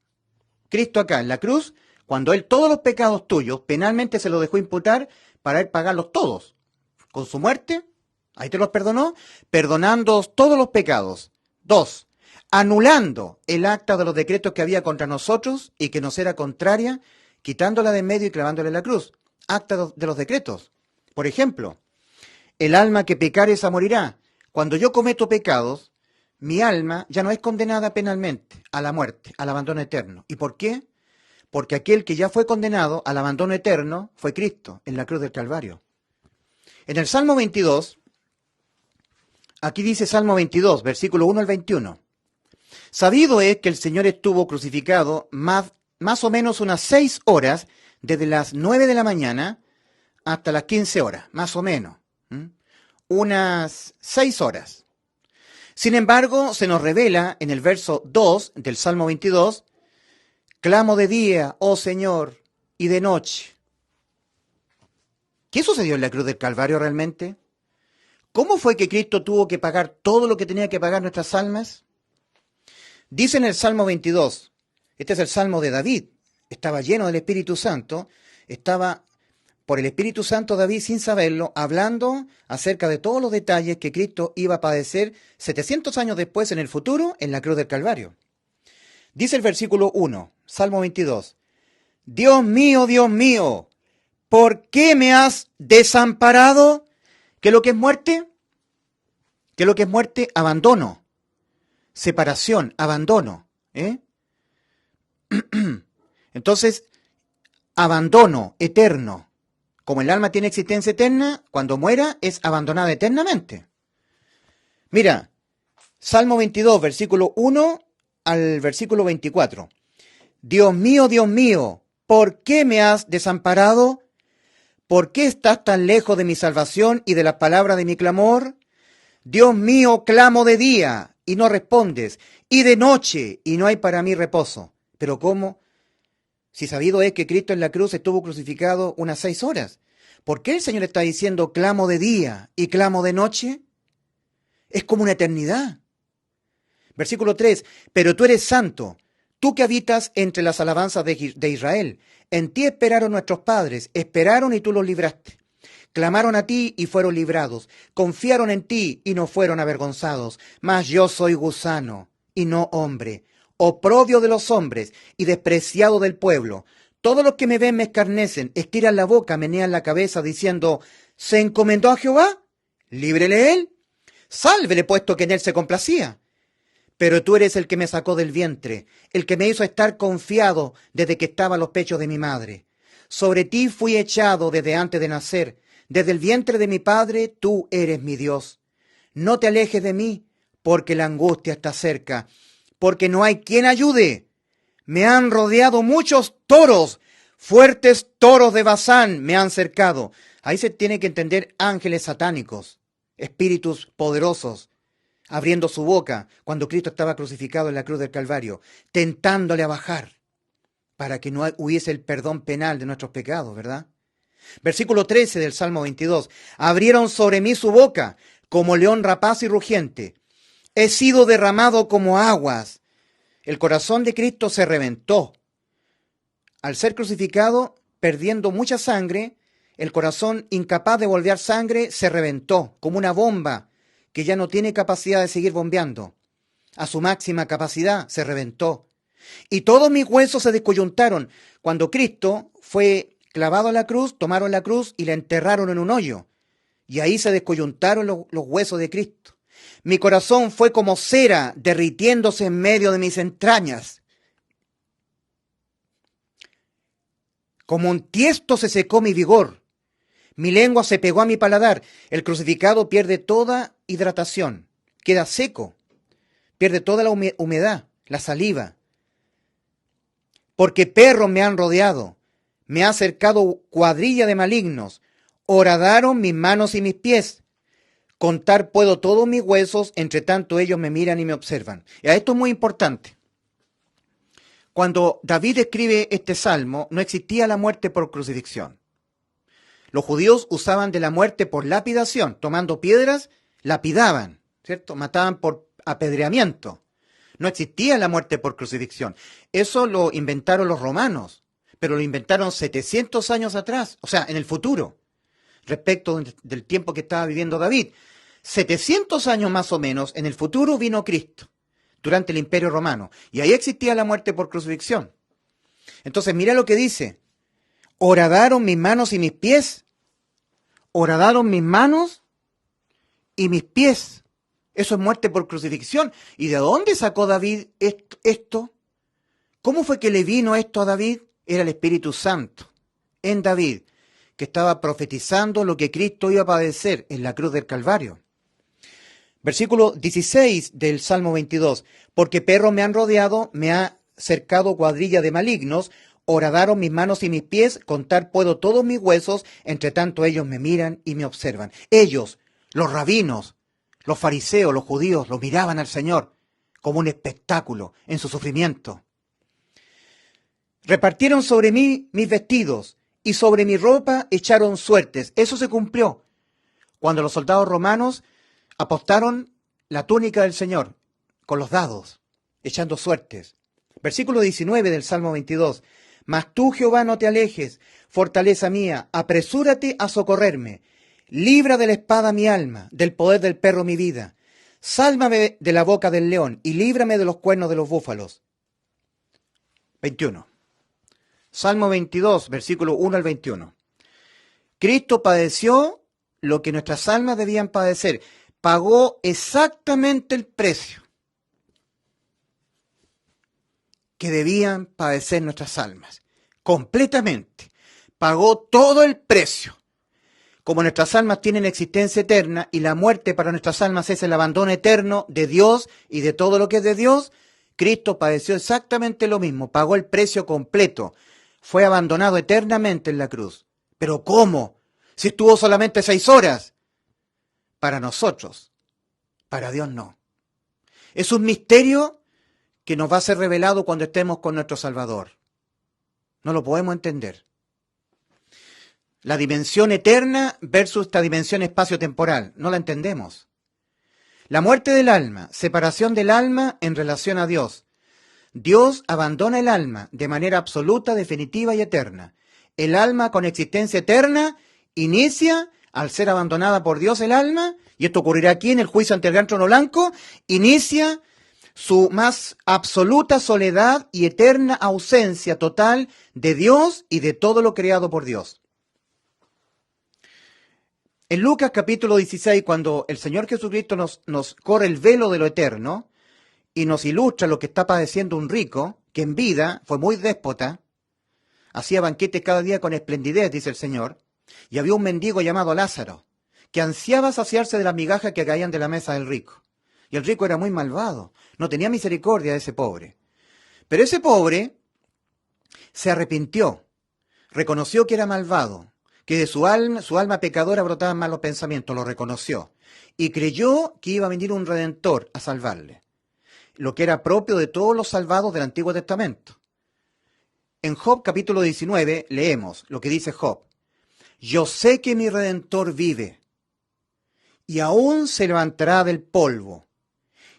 Cristo acá en la cruz, cuando él todos los pecados tuyos, penalmente se los dejó imputar para él pagarlos todos. Con su muerte, ahí te los perdonó, perdonándoos todos los pecados. 2, anulando el acta de los decretos que había contra nosotros y que nos era contraria, quitándola de en medio y clavándola en la cruz. Acta de los decretos. Por ejemplo, el alma que pecare esa morirá. Cuando yo cometo pecados, mi alma ya no es condenada penalmente a la muerte, al abandono eterno. ¿Y por qué? Porque aquel que ya fue condenado al abandono eterno fue Cristo en la cruz del Calvario. En el Salmo 22, aquí dice Salmo 22, versículo 1 al 21. Sabido es que el Señor estuvo crucificado más o menos unas 6 horas, desde las 9 de la mañana hasta las 15 horas, más o menos. Unas 6 horas. Sin embargo, se nos revela en el verso 2 del Salmo 22, clamo de día, oh Señor, y de noche. ¿Qué sucedió en la cruz del Calvario realmente? ¿Cómo fue que Cristo tuvo que pagar todo lo que tenía que pagar nuestras almas? Dice en el Salmo 22, este es el Salmo de David, estaba lleno del Espíritu Santo, estaba por el Espíritu Santo David, sin saberlo, hablando acerca de todos los detalles que Cristo iba a padecer 700 años después en el futuro en la cruz del Calvario. Dice el versículo 1, Salmo 22, Dios mío, ¿por qué me has desamparado? ¿Qué es lo que es muerte? ¿Qué es lo que es muerte? Abandono, separación, abandono. Entonces, abandono eterno. Como el alma tiene existencia eterna, cuando muera es abandonada eternamente. Mira, Salmo 22, versículo 1 al versículo 24. Dios mío, ¿por qué me has desamparado? ¿Por qué estás tan lejos de mi salvación y de las palabras de mi clamor? Dios mío, clamo de día y no respondes, y de noche y no hay para mí reposo. ¿Pero cómo? Si sabido es que Cristo en la cruz estuvo crucificado unas 6 horas, ¿por qué el Señor está diciendo clamo de día y clamo de noche? Es como una eternidad. Versículo 3, pero tú eres santo, tú que habitas entre las alabanzas de Israel. En ti esperaron nuestros padres, esperaron y tú los libraste. Clamaron a ti y fueron librados, confiaron en ti y no fueron avergonzados. Mas yo soy gusano y no hombre, oprobio de los hombres y despreciado del pueblo. Todos los que me ven me escarnecen, estiran la boca, menean la cabeza, diciendo, ¿se encomendó a Jehová? Líbrele él. Sálvele, puesto que en él se complacía. Pero tú eres el que me sacó del vientre, el que me hizo estar confiado desde que estaba en los pechos de mi madre. Sobre ti fui echado desde antes de nacer, desde el vientre de mi padre tú eres mi Dios. No te alejes de mí, porque la angustia está cerca, porque no hay quien ayude. Me han rodeado muchos toros, fuertes toros de Basán me han cercado. Ahí se tiene que entender ángeles satánicos, espíritus poderosos, abriendo su boca cuando Cristo estaba crucificado en la cruz del Calvario, tentándole a bajar para que no hubiese el perdón penal de nuestros pecados, ¿verdad? Versículo 13 del Salmo 22. Abrieron sobre mí su boca como león rapaz y rugiente. He sido derramado como aguas. El corazón de Cristo se reventó. Al ser crucificado, perdiendo mucha sangre, el corazón, incapaz de bombear sangre, se reventó como una bomba que ya no tiene capacidad de seguir bombeando. A su máxima capacidad se reventó. Y todos mis huesos se descoyuntaron. Cuando Cristo fue clavado a la cruz, tomaron la cruz y la enterraron en un hoyo. Y ahí se descoyuntaron los huesos de Cristo. Mi corazón fue como cera derritiéndose en medio de mis entrañas. Como un tiesto se secó mi vigor. Mi lengua se pegó a mi paladar. El crucificado pierde toda hidratación. Queda seco. Pierde toda la humedad, la saliva. Porque perros me han rodeado. Me ha cercado cuadrilla de malignos. Horadaron mis manos y mis pies. Contar puedo todos mis huesos, entre tanto ellos me miran y me observan. Y esto es muy importante. Cuando David escribe este salmo, no existía la muerte por crucifixión. Los judíos usaban de la muerte por lapidación, tomando piedras, lapidaban, ¿cierto? Mataban por apedreamiento. No existía la muerte por crucifixión. Eso lo inventaron los romanos, pero lo inventaron 700 años atrás, o sea, en el futuro, respecto del tiempo que estaba viviendo David. 700 años más o menos, en el futuro vino Cristo. durante el Imperio Romano. Y ahí existía la muerte por crucifixión. Entonces, mira lo que dice. Horadaron mis manos y mis pies. Horadaron mis manos y mis pies. Eso es muerte por crucifixión. ¿Y de dónde sacó David esto? ¿Cómo fue que le vino esto a David? Era el Espíritu Santo en David, que estaba profetizando lo que Cristo iba a padecer en la cruz del Calvario. Versículo 16 del Salmo 22. Porque perros me han rodeado, me ha cercado cuadrilla de malignos, horadaron mis manos y mis pies, contar puedo todos mis huesos, entre tanto ellos me miran y me observan. Ellos, los rabinos, los fariseos, los judíos, lo miraban al Señor como un espectáculo en su sufrimiento. Repartieron sobre mí mis vestidos y sobre mi ropa echaron suertes. Eso se cumplió cuando los soldados romanos apostaron la túnica del Señor con los dados, echando suertes. Versículo 19 del Salmo 22. Mas tú, Jehová, no te alejes, fortaleza mía, apresúrate a socorrerme. Libra de la espada mi alma, del poder del perro mi vida. Sálvame de la boca del león y líbrame de los cuernos de los búfalos. 21. Salmo 22, versículo 1 al 21. Cristo padeció lo que nuestras almas debían padecer. Pagó exactamente el precio que debían padecer nuestras almas. Completamente. Pagó todo el precio. Como nuestras almas tienen existencia eterna y la muerte para nuestras almas es el abandono eterno de Dios y de todo lo que es de Dios, Cristo padeció exactamente lo mismo. Pagó el precio completo. Fue abandonado eternamente en la cruz. ¿Pero cómo? Si estuvo solamente 6 horas. Para nosotros, para Dios no. Es un misterio que nos va a ser revelado cuando estemos con nuestro Salvador. No lo podemos entender. La dimensión eterna versus esta dimensión espacio-temporal. No la entendemos. La muerte del alma, separación del alma en relación a Dios. Dios abandona el alma de manera absoluta, definitiva y eterna. El alma con existencia eterna inicia, al ser abandonada por Dios el alma, y esto ocurrirá aquí en el juicio ante el gran trono blanco, inicia su más absoluta soledad y eterna ausencia total de Dios y de todo lo creado por Dios. En Lucas capítulo 16, cuando el Señor Jesucristo nos corre el velo de lo eterno y nos ilustra lo que está padeciendo un rico, que en vida fue muy déspota, hacía banquetes cada día con esplendidez, dice el Señor, y había un mendigo llamado Lázaro, que ansiaba saciarse de las migajas que caían de la mesa del rico. Y el rico era muy malvado, no tenía misericordia de ese pobre. Pero ese pobre se arrepintió, reconoció que era malvado, que de su alma pecadora brotaban malos pensamientos, lo reconoció, y creyó que iba a venir un Redentor a salvarle, lo que era propio de todos los salvados del Antiguo Testamento. En Job capítulo 19 leemos lo que dice Job. Yo sé que mi Redentor vive, y aún se levantará del polvo.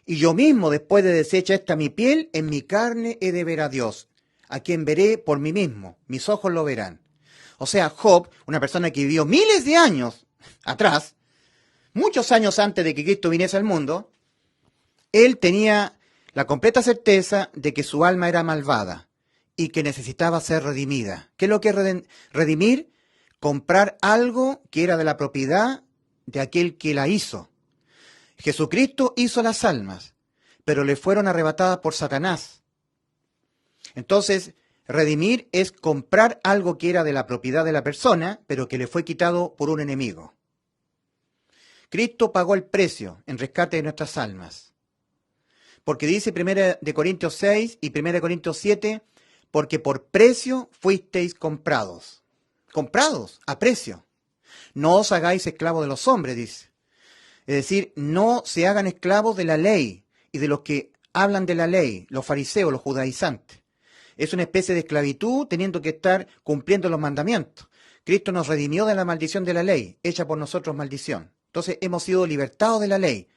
Y yo mismo, después de deshecha esta mi piel, en mi carne he de ver a Dios, a quien veré por mí mismo, mis ojos lo verán. O sea, Job, una persona que vivió miles de años atrás, muchos años antes de que Cristo viniese al mundo, él tenía la completa certeza de que su alma era malvada y que necesitaba ser redimida. ¿Qué es lo que es redimir? Comprar algo que era de la propiedad de aquel que la hizo. Jesucristo hizo las almas, pero le fueron arrebatadas por Satanás. Entonces, redimir es comprar algo que era de la propiedad de la persona, pero que le fue quitado por un enemigo. Cristo pagó el precio en rescate de nuestras almas. Porque dice 1 Corintios 6 y 1 Corintios 7, porque por precio fuisteis comprados. Comprados a precio. No os hagáis esclavos de los hombres, dice. Es decir, no se hagan esclavos de la ley y de los que hablan de la ley, los fariseos, los judaizantes. Es una especie de esclavitud teniendo que estar cumpliendo los mandamientos. Cristo nos redimió de la maldición de la ley, hecha por nosotros maldición. Entonces hemos sido libertados de la ley.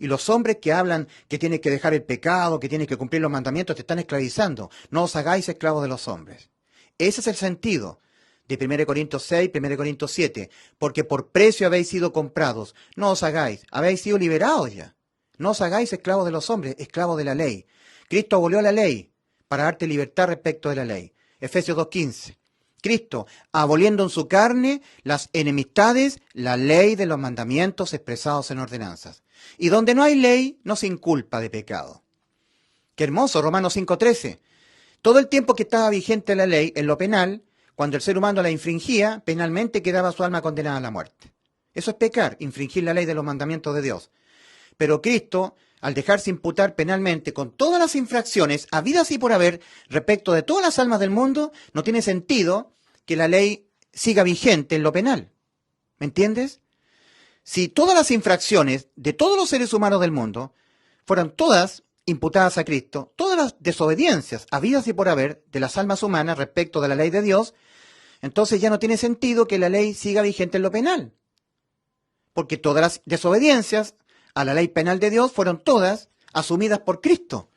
Y los hombres que hablan que tienes que dejar el pecado, que tienes que cumplir los mandamientos, te están esclavizando. No os hagáis esclavos de los hombres. Ese es el sentido de 1 Corintios 6, 1 Corintios 7, porque por precio habéis sido comprados, no os hagáis, habéis sido liberados ya. No os hagáis esclavos de los hombres, esclavos de la ley. Cristo abolió la ley para darte libertad respecto de la ley. Efesios 2:15. Cristo, aboliendo en su carne las enemistades, la ley de los mandamientos expresados en ordenanzas. Y donde no hay ley, no se inculpa de pecado. Qué hermoso, Romanos 5:13. Todo el tiempo que estaba vigente la ley en lo penal, cuando el ser humano la infringía, penalmente quedaba su alma condenada a la muerte. Eso es pecar, infringir la ley de los mandamientos de Dios. Pero Cristo, al dejarse imputar penalmente con todas las infracciones habidas y por haber respecto de todas las almas del mundo, no tiene sentido que la ley siga vigente en lo penal. ¿Me entiendes? Si todas las infracciones de todos los seres humanos del mundo fueran todas imputadas a Cristo, todas las desobediencias habidas y por haber de las almas humanas respecto de la ley de Dios, entonces ya no tiene sentido que la ley siga vigente en lo penal. Porque todas las desobediencias a la ley penal de Dios fueron todas asumidas por Cristo.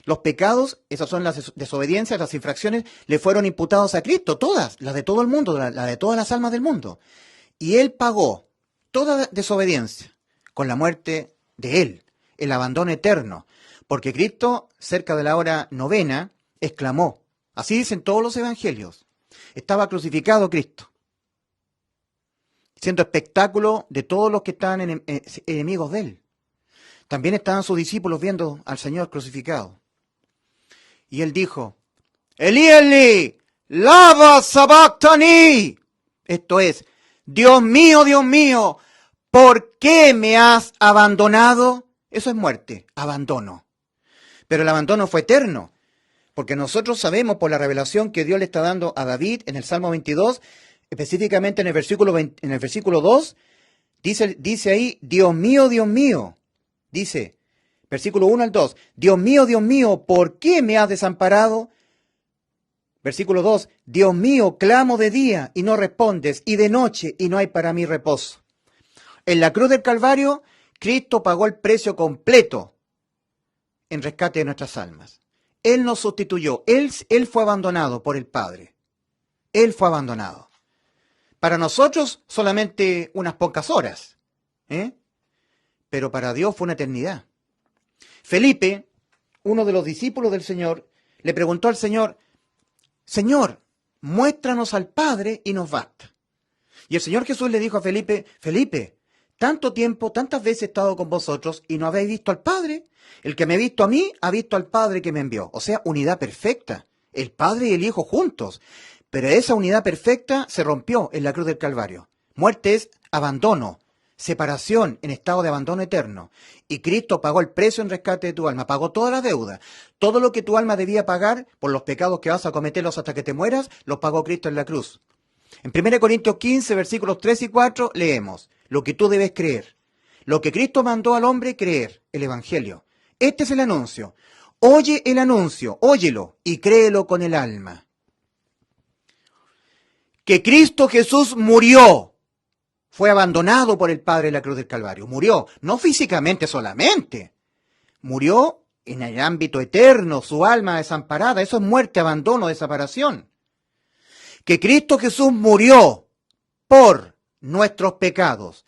Los pecados, esas son las desobediencias, las infracciones, le fueron imputados a Cristo, todas, las de todo el mundo, la de todas las almas del mundo. Y Él pagó toda desobediencia con la muerte de Él, el abandono eterno. Porque Cristo, cerca de la hora novena, exclamó, así dicen todos los evangelios, estaba crucificado Cristo, siendo espectáculo de todos los que estaban enemigos de Él. También estaban sus discípulos viendo al Señor crucificado. Y Él dijo, Elí, Elí, lama sabactani. Esto es, Dios mío, ¿por qué me has abandonado? Eso es muerte, abandono. Pero el abandono fue eterno, porque nosotros sabemos por la revelación que Dios le está dando a David en el Salmo 22, específicamente en el versículo 2, dice ahí, Dios mío, dice, versículo 1 al 2, Dios mío, ¿por qué me has desamparado? Versículo 2, Dios mío, clamo de día y no respondes, y de noche y no hay para mí reposo. En la cruz del Calvario, Cristo pagó el precio completo en rescate de nuestras almas. Él nos sustituyó, Él fue abandonado por el Padre. Él fue abandonado. Para nosotros solamente unas pocas horas, pero para Dios fue una eternidad. Felipe, uno de los discípulos del Señor, le preguntó al Señor, Señor, muéstranos al Padre y nos basta. Y el Señor Jesús le dijo a Felipe, Felipe, tanto tiempo, tantas veces he estado con vosotros y no habéis visto al Padre. El que me ha visto a mí, ha visto al Padre que me envió. O sea, unidad perfecta. El Padre y el Hijo juntos. Pero esa unidad perfecta se rompió en la cruz del Calvario. Muerte es abandono, separación en estado de abandono eterno. Y Cristo pagó el precio en rescate de tu alma, pagó toda la deuda. Todo lo que tu alma debía pagar por los pecados que vas a cometerlos hasta que te mueras, los pagó Cristo en la cruz. En 1 Corintios 15, versículos 3 y 4, leemos, lo que tú debes creer. Lo que Cristo mandó al hombre creer, el Evangelio. Este es el anuncio. Oye el anuncio, óyelo y créelo con el alma. Que Cristo Jesús murió, fue abandonado por el Padre en la cruz del Calvario. Murió, no físicamente solamente. Murió en el ámbito eterno, su alma desamparada. Eso es muerte, abandono, separación. Que Cristo Jesús murió por nuestros pecados,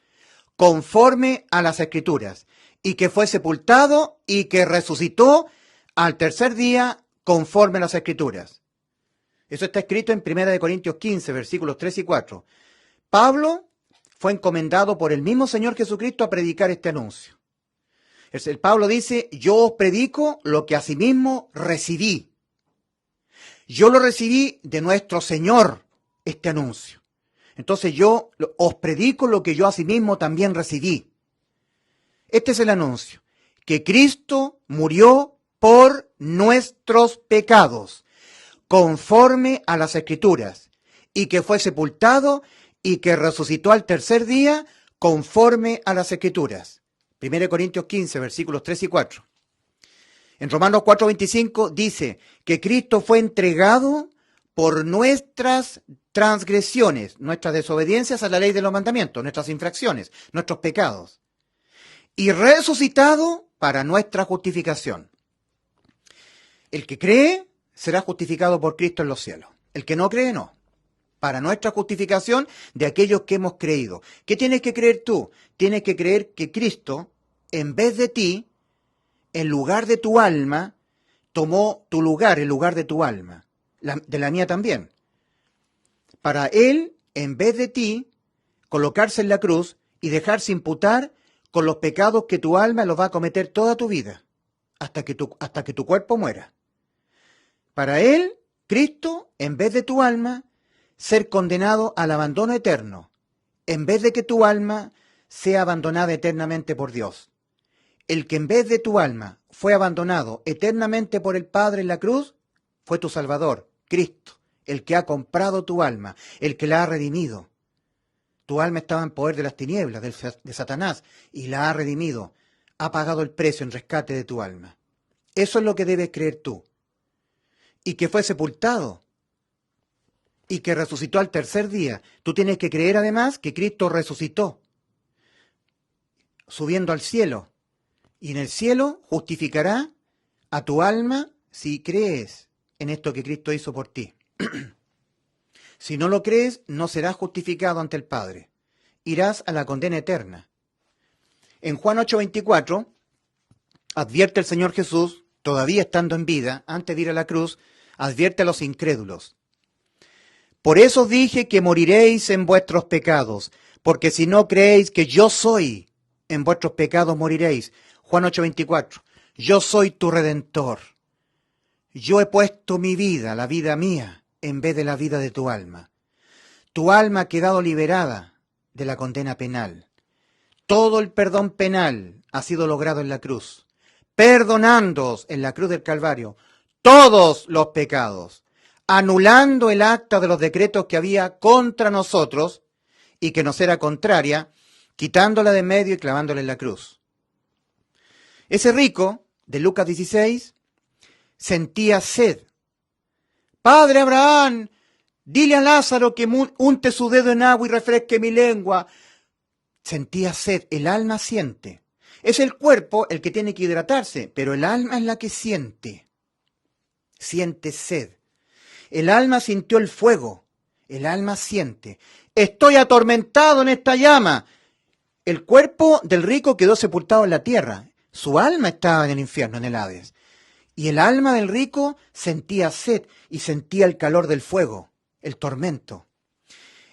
conforme a las Escrituras, y que fue sepultado y que resucitó al tercer día, conforme a las Escrituras. Eso está escrito en 1 Corintios 15, versículos 3 y 4. Pablo fue encomendado por el mismo Señor Jesucristo a predicar este anuncio. El Pablo dice, yo os predico lo que asimismo recibí. Yo lo recibí de nuestro Señor, este anuncio. Entonces yo os predico lo que yo asimismo también recibí. Este es el anuncio, que Cristo murió por nuestros pecados, conforme a las Escrituras, y que fue sepultado y que resucitó al tercer día, conforme a las Escrituras. 1 Corintios 15, versículos 3 y 4. En Romanos 4:25 dice que Cristo fue entregado por nuestras transgresiones, nuestras desobediencias a la ley de los mandamientos, nuestras infracciones, nuestros pecados, y resucitado para nuestra justificación. El que cree será justificado por Cristo en los cielos. El que no cree, no. Para nuestra justificación de aquellos que hemos creído. ¿Qué tienes que creer tú? Tienes que creer que Cristo, en vez de ti, en lugar de tu alma, tomó tu lugar en lugar de tu alma, de la mía también. Para Él, en vez de ti, colocarse en la cruz y dejarse imputar con los pecados que tu alma los va a cometer toda tu vida, hasta que tu cuerpo muera. Para Él, Cristo, en vez de tu alma, ser condenado al abandono eterno, en vez de que tu alma sea abandonada eternamente por Dios. El que en vez de tu alma fue abandonado eternamente por el Padre en la cruz, fue tu Salvador, Cristo, el que ha comprado tu alma, el que la ha redimido. Tu alma estaba en poder de las tinieblas, de Satanás, y la ha redimido. Ha pagado el precio en rescate de tu alma. Eso es lo que debes creer tú. Y que fue sepultado. Y que resucitó al tercer día. Tú tienes que creer además que Cristo resucitó, subiendo al cielo. Y en el cielo justificará a tu alma si crees en esto que Cristo hizo por ti. Si no lo crees, no serás justificado ante el Padre. Irás a la condena eterna. En Juan 8:24, advierte el Señor Jesús, todavía estando en vida, antes de ir a la cruz, advierte a los incrédulos. Por eso os dije que moriréis en vuestros pecados, porque si no creéis que yo soy, en vuestros pecados moriréis. Juan 8:24, yo soy tu Redentor. Yo he puesto mi vida, la vida mía, en vez de la vida de tu alma. Tu alma ha quedado liberada de la condena penal. Todo el perdón penal ha sido logrado en la cruz, perdonándoos en la cruz del Calvario todos los pecados, anulando el acta de los decretos que había contra nosotros y que nos era contraria, quitándola de en medio y clavándola en la cruz. Ese rico, de Lucas 16, sentía sed. Padre Abraham, dile a Lázaro que unte su dedo en agua y refresque mi lengua. Sentía sed, el alma siente. Es el cuerpo el que tiene que hidratarse, pero el alma es la que siente. Siente sed. El alma sintió el fuego, el alma siente. Estoy atormentado en esta llama. El cuerpo del rico quedó sepultado en la tierra. Su alma estaba en el infierno, en el Hades. Y el alma del rico sentía sed y sentía el calor del fuego, el tormento.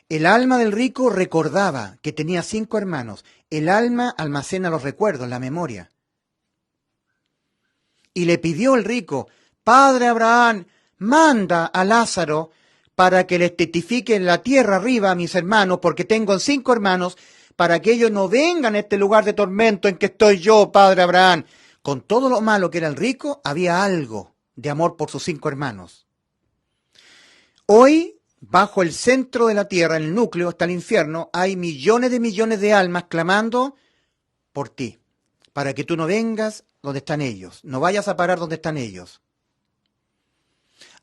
El alma del rico recordaba que tenía 5 hermanos. El alma almacena los recuerdos, la memoria. Y le pidió el rico, Padre Abraham, manda a Lázaro para que les testifique en la tierra arriba a mis hermanos, porque tengo 5 hermanos, para que ellos no vengan a este lugar de tormento en que estoy yo, Padre Abraham. Con todo lo malo que era el rico, había algo de amor por sus 5 hermanos. Hoy, bajo el centro de la tierra, en el núcleo, está el infierno, hay millones de almas clamando por ti, para que tú no vengas donde están ellos, no vayas a parar donde están ellos.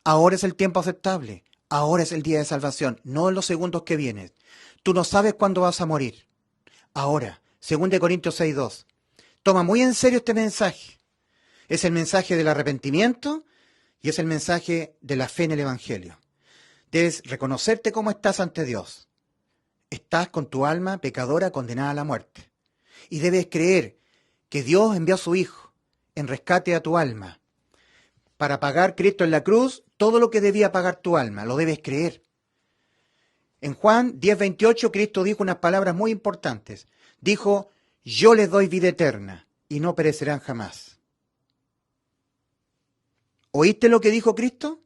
Ahora es el tiempo aceptable, ahora es el día de salvación, no en los segundos que vienen. Tú no sabes cuándo vas a morir. Ahora, 2 Corintios 6:2. Toma muy en serio este mensaje. Es el mensaje del arrepentimiento y es el mensaje de la fe en el Evangelio. Debes reconocerte cómo estás ante Dios. Estás con tu alma pecadora condenada a la muerte. Y debes creer que Dios envió a su Hijo en rescate a tu alma para pagar Cristo en la cruz todo lo que debía pagar tu alma. Lo debes creer. En Juan 10:28 Cristo dijo unas palabras muy importantes. Dijo, yo les doy vida eterna y no perecerán jamás. ¿Oíste lo que dijo Cristo?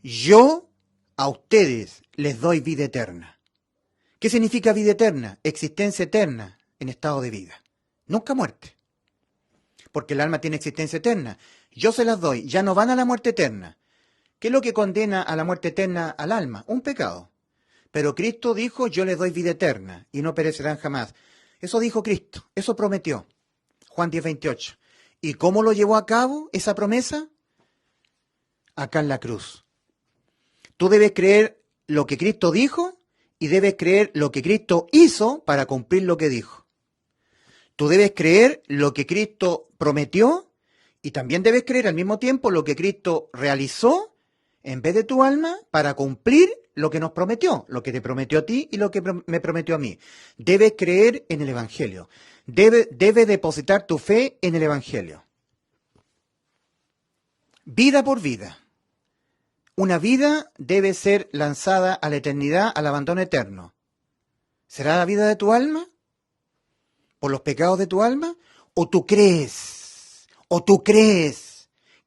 Yo a ustedes les doy vida eterna. ¿Qué significa vida eterna? Existencia eterna en estado de vida. Nunca muerte. Porque el alma tiene existencia eterna. Yo se las doy, ya no van a la muerte eterna. ¿Qué es lo que condena a la muerte eterna al alma? Un pecado. Pero Cristo dijo, yo les doy vida eterna y no perecerán jamás. Eso dijo Cristo, eso prometió. Juan 10:28. ¿Y cómo lo llevó a cabo esa promesa? Acá en la cruz. Tú debes creer lo que Cristo dijo y debes creer lo que Cristo hizo para cumplir lo que dijo. Tú debes creer lo que Cristo prometió y también debes creer al mismo tiempo lo que Cristo realizó en vez de tu alma para cumplir lo que nos prometió, lo que te prometió a ti y lo que me prometió a mí. Debes creer en el Evangelio. Debes depositar tu fe en el Evangelio. vida por vida. Una vida debe ser lanzada a la eternidad, al abandono eterno. ¿Será la vida de tu alma? ¿Por los pecados de tu alma? ¿O tú crees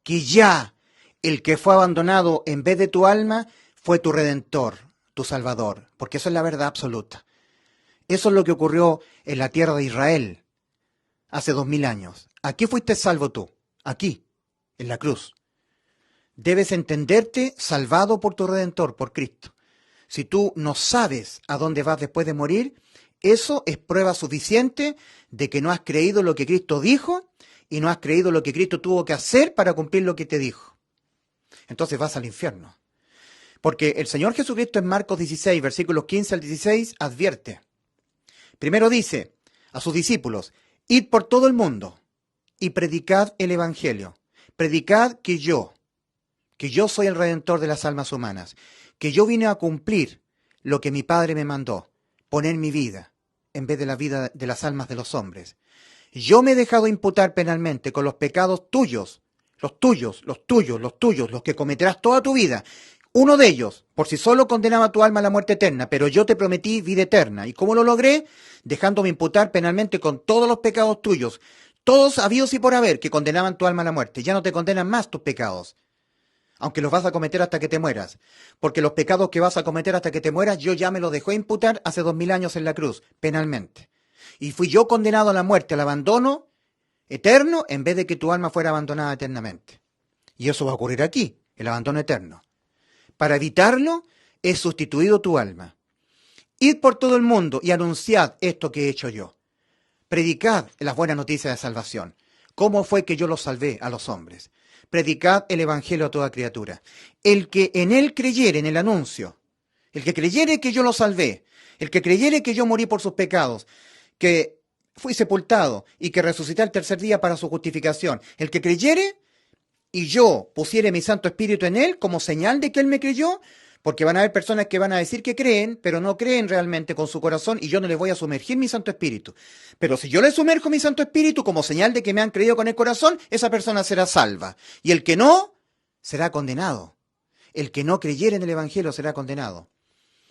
que ya el que fue abandonado en vez de tu alma fue tu Redentor, tu Salvador? Porque eso es la verdad absoluta. Eso es lo que ocurrió en la tierra de Israel hace 2000 años. Aquí fuiste salvo tú, aquí, en la cruz. Debes entenderte salvado por tu Redentor, por Cristo. Si tú no sabes a dónde vas después de morir, eso es prueba suficiente de que no has creído lo que Cristo dijo y no has creído lo que Cristo tuvo que hacer para cumplir lo que te dijo. Entonces vas al infierno. Porque el Señor Jesucristo en Marcos 16, versículos 15 al 16, advierte. Primero dice a sus discípulos, id por todo el mundo y predicad el Evangelio. Predicad que yo soy el Redentor de las almas humanas, que yo vine a cumplir lo que mi Padre me mandó, poner mi vida en vez de la vida de las almas de los hombres. Yo me he dejado imputar penalmente con los pecados tuyos, los que cometerás toda tu vida. Uno de ellos, por sí solo, condenaba tu alma a la muerte eterna, pero yo te prometí vida eterna. ¿Y cómo lo logré? Dejándome imputar penalmente con todos los pecados tuyos, todos habidos y por haber, que condenaban tu alma a la muerte. Ya no te condenan más tus pecados, aunque los vas a cometer hasta que te mueras. Porque los pecados que vas a cometer hasta que te mueras, yo ya me los dejé imputar hace 2000 años en la cruz, penalmente. Y fui yo condenado a la muerte, al abandono eterno, en vez de que tu alma fuera abandonada eternamente. Y eso va a ocurrir aquí, el abandono eterno. Para evitarlo, he sustituido tu alma. Id por todo el mundo y anunciad esto que he hecho yo. Predicad las buenas noticias de salvación. ¿Cómo fue que yo los salvé a los hombres? Predicad el Evangelio a toda criatura. El que en él creyere, en el anuncio, el que creyere que yo lo salvé, el que creyere que yo morí por sus pecados, que fui sepultado y que resucité al tercer día para su justificación, el que creyere y yo pusiere mi Santo Espíritu en él como señal de que él me creyó, porque van a haber personas que van a decir que creen, pero no creen realmente con su corazón y yo no les voy a sumergir mi Santo Espíritu. Pero si yo les sumerjo mi Santo Espíritu como señal de que me han creído con el corazón, esa persona será salva. Y el que no, será condenado. El que no creyere en el Evangelio será condenado.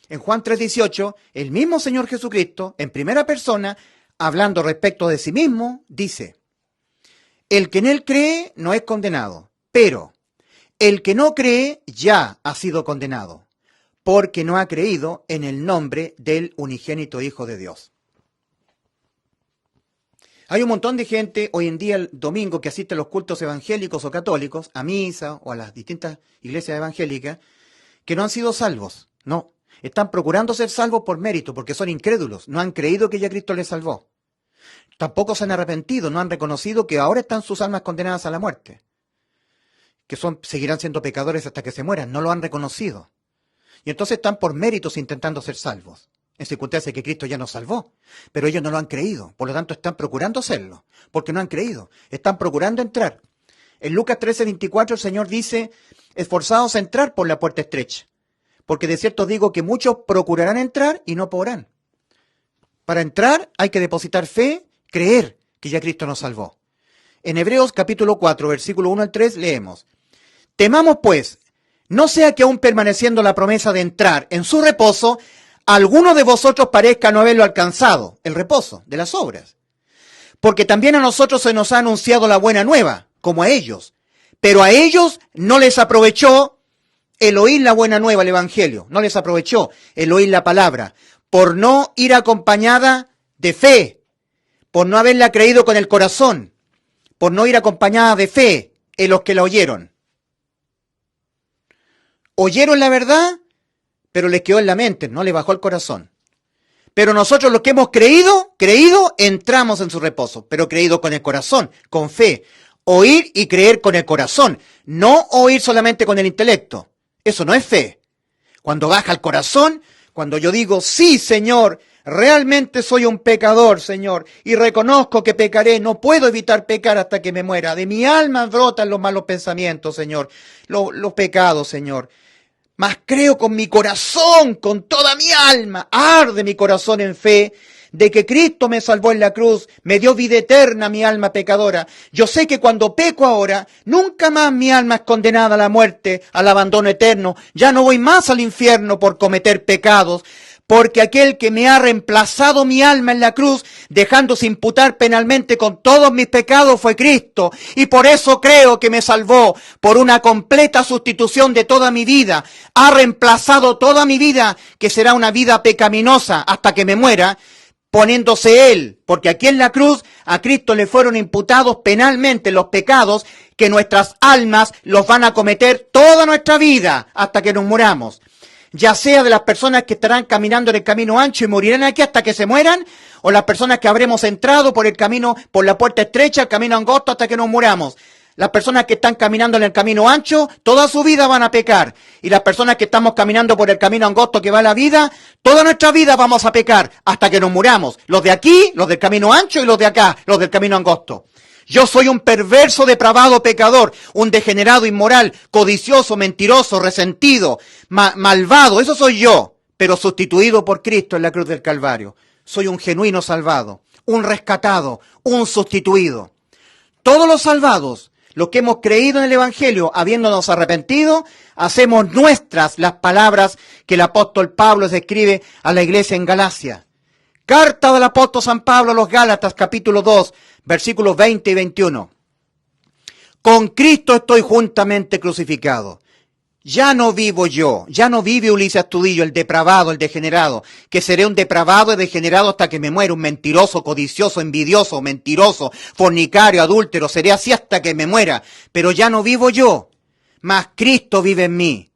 En Juan 3:18, el mismo Señor Jesucristo, en primera persona, hablando respecto de sí mismo, dice, el que en él cree no es condenado, pero el que no cree ya ha sido condenado, porque no ha creído en el nombre del unigénito Hijo de Dios. Hay un montón de gente hoy en día el domingo que asiste a los cultos evangélicos o católicos, a misa o a las distintas iglesias evangélicas, que no han sido salvos. No, están procurando ser salvos por mérito, porque son incrédulos, no han creído que ya Cristo les salvó. Tampoco se han arrepentido, no han reconocido que ahora están sus almas condenadas a la muerte, que seguirán siendo pecadores hasta que se mueran, no lo han reconocido. Y entonces están por méritos intentando ser salvos, en circunstancias que Cristo ya nos salvó, pero ellos no lo han creído, por lo tanto están procurando hacerlo, porque no han creído, están procurando entrar. En Lucas 13:24 el Señor dice, esforzaos a entrar por la puerta estrecha, porque de cierto digo que muchos procurarán entrar y no podrán. Para entrar hay que depositar fe, creer que ya Cristo nos salvó. En Hebreos capítulo 4, versículo 1 al 3 leemos, temamos pues, no sea que aún permaneciendo la promesa de entrar en su reposo, alguno de vosotros parezca no haberlo alcanzado, el reposo de las obras. Porque también a nosotros se nos ha anunciado la buena nueva, como a ellos, pero a ellos no les aprovechó el oír la buena nueva, el Evangelio, no les aprovechó el oír la palabra, por no ir acompañada de fe, por no haberla creído con el corazón, por no ir acompañada de fe en los que la oyeron. Oyeron la verdad, pero les quedó en la mente, no les bajó el corazón. Pero nosotros los que hemos creído, entramos en su reposo, pero creído con el corazón, con fe. Oír y creer con el corazón, no oír solamente con el intelecto. Eso no es fe. Cuando baja el corazón, cuando yo digo, sí, Señor, realmente soy un pecador, Señor, y reconozco que pecaré, no puedo evitar pecar hasta que me muera. De mi alma brotan los malos pensamientos, Señor, los pecados, Señor. Mas creo con mi corazón, con toda mi alma, arde mi corazón en fe, de que Cristo me salvó en la cruz, me dio vida eterna a mi alma pecadora. Yo sé que cuando peco ahora, nunca más mi alma es condenada a la muerte, al abandono eterno. Ya no voy más al infierno por cometer pecados, porque aquel que me ha reemplazado mi alma en la cruz, dejándose imputar penalmente con todos mis pecados, fue Cristo. Y por eso creo que me salvó, por una completa sustitución de toda mi vida. Ha reemplazado toda mi vida, que será una vida pecaminosa hasta que me muera, poniéndose Él, porque aquí en la cruz a Cristo le fueron imputados penalmente los pecados que nuestras almas los van a cometer toda nuestra vida hasta que nos muramos. Ya sea de las personas que estarán caminando en el camino ancho y morirán aquí hasta que se mueran, o las personas que habremos entrado por el camino, por la puerta estrecha, el camino angosto hasta que nos muramos. Las personas que están caminando en el camino ancho, toda su vida van a pecar. Y las personas que estamos caminando por el camino angosto que va a la vida, toda nuestra vida vamos a pecar hasta que nos muramos. Los de aquí, los del camino ancho, y los de acá, los del camino angosto. Yo soy un perverso, depravado pecador, un degenerado inmoral, codicioso, mentiroso, resentido, malvado. Eso soy yo, pero sustituido por Cristo en la cruz del Calvario. Soy un genuino salvado, un rescatado, un sustituido. Todos los salvados, los que hemos creído en el Evangelio, habiéndonos arrepentido, hacemos nuestras las palabras que el apóstol Pablo escribe a la iglesia en Galacia. Carta del apóstol San Pablo a los Gálatas, capítulo 2, versículos 20 y 21. Con Cristo estoy juntamente crucificado. Ya no vivo yo, ya no vive Ulises Astudillo, el depravado, el degenerado, que seré un depravado y degenerado hasta que me muera, un mentiroso, codicioso, envidioso, mentiroso, fornicario, adúltero, seré así hasta que me muera. Pero ya no vivo yo, mas Cristo vive en mí.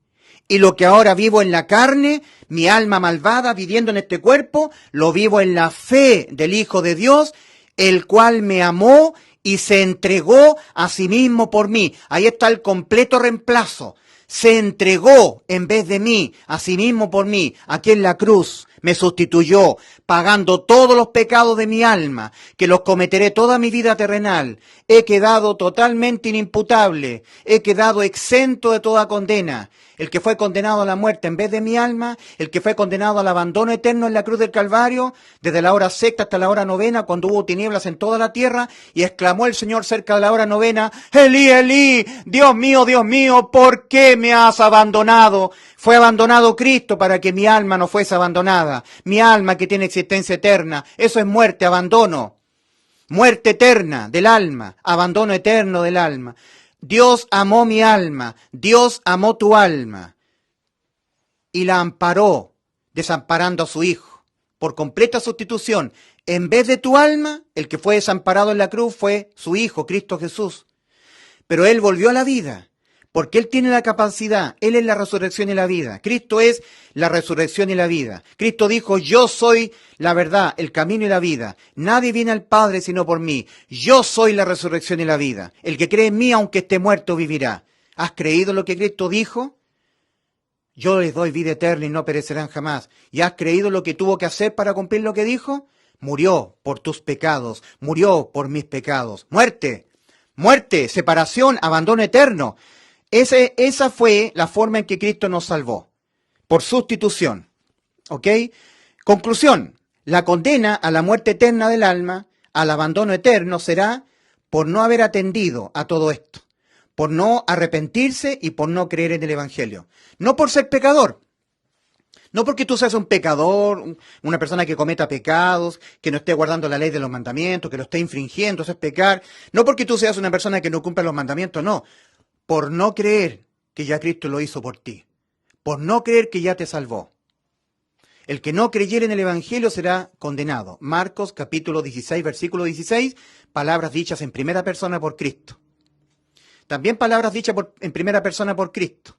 Y lo que ahora vivo en la carne, mi alma malvada viviendo en este cuerpo, lo vivo en la fe del Hijo de Dios, el cual me amó y se entregó a sí mismo por mí. Ahí está el completo reemplazo. Se entregó en vez de mí, a sí mismo por mí, aquí en la cruz. Me sustituyó, pagando todos los pecados de mi alma, que los cometeré toda mi vida terrenal. He quedado totalmente inimputable, he quedado exento de toda condena. El que fue condenado a la muerte en vez de mi alma, el que fue condenado al abandono eterno en la cruz del Calvario, desde la hora sexta hasta la hora novena, cuando hubo tinieblas en toda la tierra, y exclamó el Señor cerca de la hora novena, Elí, Elí, Dios mío, ¿por qué me has abandonado? Fue abandonado Cristo para que mi alma no fuese abandonada, mi alma que tiene existencia eterna. Eso es muerte, abandono, muerte eterna del alma, abandono eterno del alma. Dios amó mi alma, Dios amó tu alma y la amparó, desamparando a su Hijo, por completa sustitución. En vez de tu alma, el que fue desamparado en la cruz fue su Hijo, Cristo Jesús. Pero Él volvió a la vida, porque Él tiene la capacidad, Él es la resurrección y la vida. Cristo es la resurrección y la vida. Cristo dijo, yo soy la verdad, el camino y la vida. Nadie viene al Padre sino por mí. Yo soy la resurrección y la vida. El que cree en mí, aunque esté muerto, vivirá. ¿Has creído lo que Cristo dijo? Yo les doy vida eterna y no perecerán jamás. ¿Y has creído lo que tuvo que hacer para cumplir lo que dijo? Murió por tus pecados, murió por mis pecados. Muerte, muerte, separación, abandono eterno. Esa fue la forma en que Cristo nos salvó, por sustitución. ¿Ok? Conclusión, la condena a la muerte eterna del alma, al abandono eterno, será por no haber atendido a todo esto, por no arrepentirse y por no creer en el Evangelio. No por ser pecador, no porque tú seas un pecador, una persona que cometa pecados, que no esté guardando la ley de los mandamientos, que lo esté infringiendo, eso es pecar. No porque tú seas una persona que no cumpla los mandamientos, no. Por no creer que ya Cristo lo hizo por ti, por no creer que ya te salvó. El que no creyere en el Evangelio será condenado. Marcos capítulo 16, versículo 16, palabras dichas en primera persona por Cristo. También palabras dichas en primera persona por Cristo.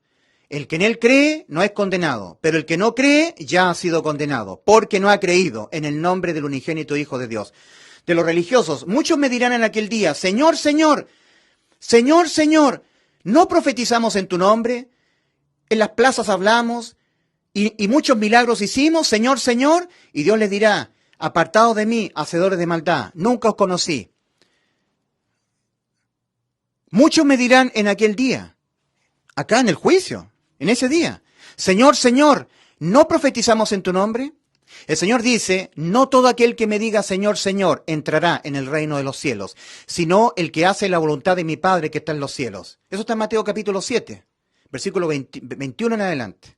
El que en Él cree no es condenado, pero el que no cree ya ha sido condenado, porque no ha creído en el nombre del unigénito Hijo de Dios. De los religiosos, muchos me dirán en aquel día, Señor, Señor, Señor, Señor, ¿no profetizamos en tu nombre? En las plazas hablamos y muchos milagros hicimos, Señor, Señor. Y Dios les dirá, apartados de mí, hacedores de maldad, nunca os conocí. Muchos me dirán en aquel día, acá en el juicio, en ese día, Señor, Señor, ¿no profetizamos en tu nombre? El Señor dice, no todo aquel que me diga Señor, Señor, entrará en el reino de los cielos, sino el que hace la voluntad de mi Padre que está en los cielos. Eso está en Mateo capítulo 7, versículo 21 en adelante.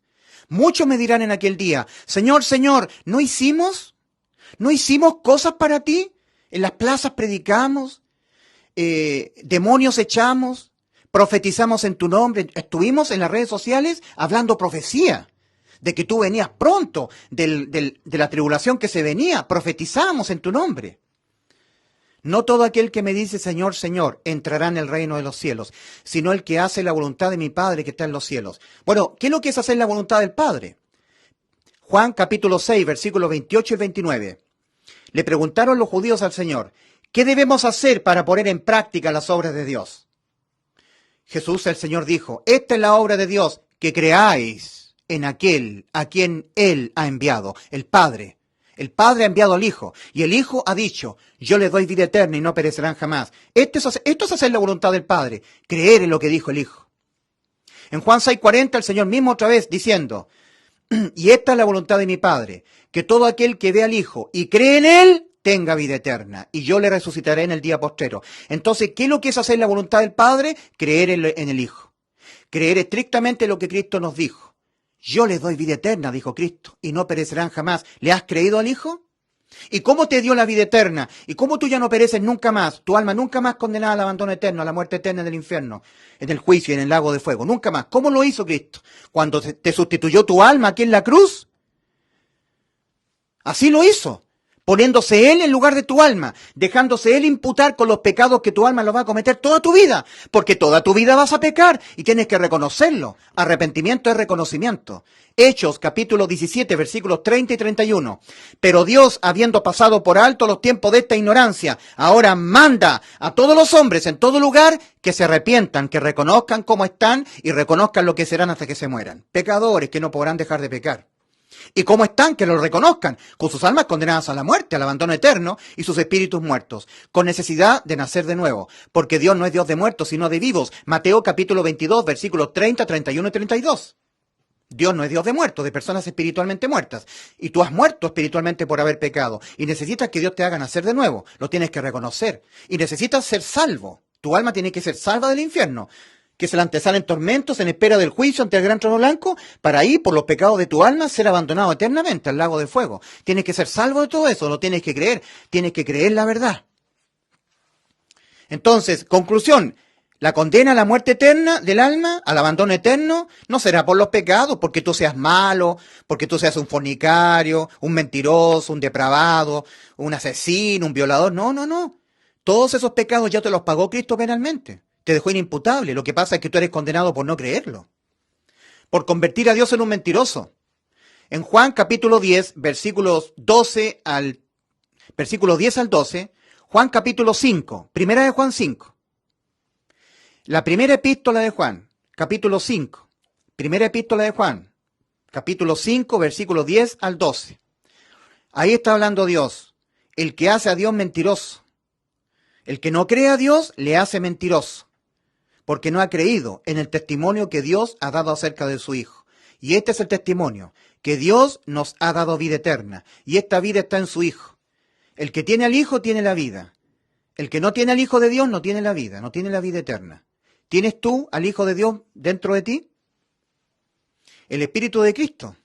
Muchos me dirán en aquel día, Señor, Señor, ¿no hicimos cosas para ti? En las plazas predicamos, demonios echamos, profetizamos en tu nombre, estuvimos en las redes sociales hablando profecía, de que tú venías pronto, de la tribulación que se venía, profetizamos en tu nombre. No todo aquel que me dice Señor, Señor, entrará en el reino de los cielos, sino el que hace la voluntad de mi Padre que está en los cielos. Bueno, ¿qué es lo que es hacer la voluntad del Padre? Juan capítulo 6, versículos 28 y 29. Le preguntaron los judíos al Señor, ¿qué debemos hacer para poner en práctica las obras de Dios? Jesús, el Señor, dijo, esta es la obra de Dios, que creáis en aquel a quien Él ha enviado, el Padre. El Padre ha enviado al Hijo, y el Hijo ha dicho, yo les doy vida eterna y no perecerán jamás. Esto es hacer la voluntad del Padre, creer en lo que dijo el Hijo. En Juan 6:40, el Señor mismo otra vez diciendo, y esta es la voluntad de mi Padre, que todo aquel que ve al Hijo y cree en Él, tenga vida eterna, y yo le resucitaré en el día postrero. Entonces, ¿qué es lo que es hacer la voluntad del Padre? Creer en el Hijo. Creer estrictamente lo que Cristo nos dijo. Yo les doy vida eterna, dijo Cristo, y no perecerán jamás. ¿Le has creído al Hijo? ¿Y cómo te dio la vida eterna? ¿Y cómo tú ya no pereces nunca más? Tu alma nunca más condenada al abandono eterno, a la muerte eterna en el infierno, en el juicio y en el lago de fuego. Nunca más. ¿Cómo lo hizo Cristo? Cuando te sustituyó tu alma aquí en la cruz. Así lo hizo. Poniéndose Él en lugar de tu alma, dejándose Él imputar con los pecados que tu alma lo va a cometer toda tu vida, porque toda tu vida vas a pecar y tienes que reconocerlo. Arrepentimiento es reconocimiento. Hechos capítulo 17 versículos 30 y 31. Pero Dios, habiendo pasado por alto los tiempos de esta ignorancia, ahora manda a todos los hombres en todo lugar que se arrepientan, que reconozcan cómo están y reconozcan lo que serán hasta que se mueran. Pecadores que no podrán dejar de pecar. ¿Y cómo están? Que lo reconozcan, con sus almas condenadas a la muerte, al abandono eterno, y sus espíritus muertos, con necesidad de nacer de nuevo, porque Dios no es Dios de muertos, sino de vivos. Mateo capítulo 22, versículos 30, 31 y 32. Dios no es Dios de muertos, de personas espiritualmente muertas. Y tú has muerto espiritualmente por haber pecado, y necesitas que Dios te haga nacer de nuevo, lo tienes que reconocer, y necesitas ser salvo. Tu alma tiene que ser salva del infierno, que se la antesalen tormentos en espera del juicio ante el gran trono blanco, para ahí, por los pecados de tu alma, ser abandonado eternamente al lago de fuego. Tienes que ser salvo de todo eso, lo tienes que creer la verdad. Entonces, conclusión, la condena a la muerte eterna del alma, al abandono eterno, no será por los pecados, porque tú seas malo, porque tú seas un fornicario, un mentiroso, un depravado, un asesino, un violador. No, no, no. Todos esos pecados ya te los pagó Cristo penalmente. Te dejó inimputable. Lo que pasa es que tú eres condenado por no creerlo. Por convertir a Dios en un mentiroso. En Juan capítulo 10, versículo 10 al 12, Juan capítulo 5, primera de Juan 5. La primera epístola de Juan, capítulo 5. Primera epístola de Juan, capítulo 5, versículo 10 al 12. Ahí está hablando Dios. El que hace a Dios mentiroso. El que no cree a Dios le hace mentiroso, porque no ha creído en el testimonio que Dios ha dado acerca de su Hijo. Y este es el testimonio, que Dios nos ha dado vida eterna, y esta vida está en su Hijo. El que tiene al Hijo tiene la vida. El que no tiene al Hijo de Dios no tiene la vida, no tiene la vida eterna. ¿Tienes tú al Hijo de Dios dentro de ti? El Espíritu de Cristo.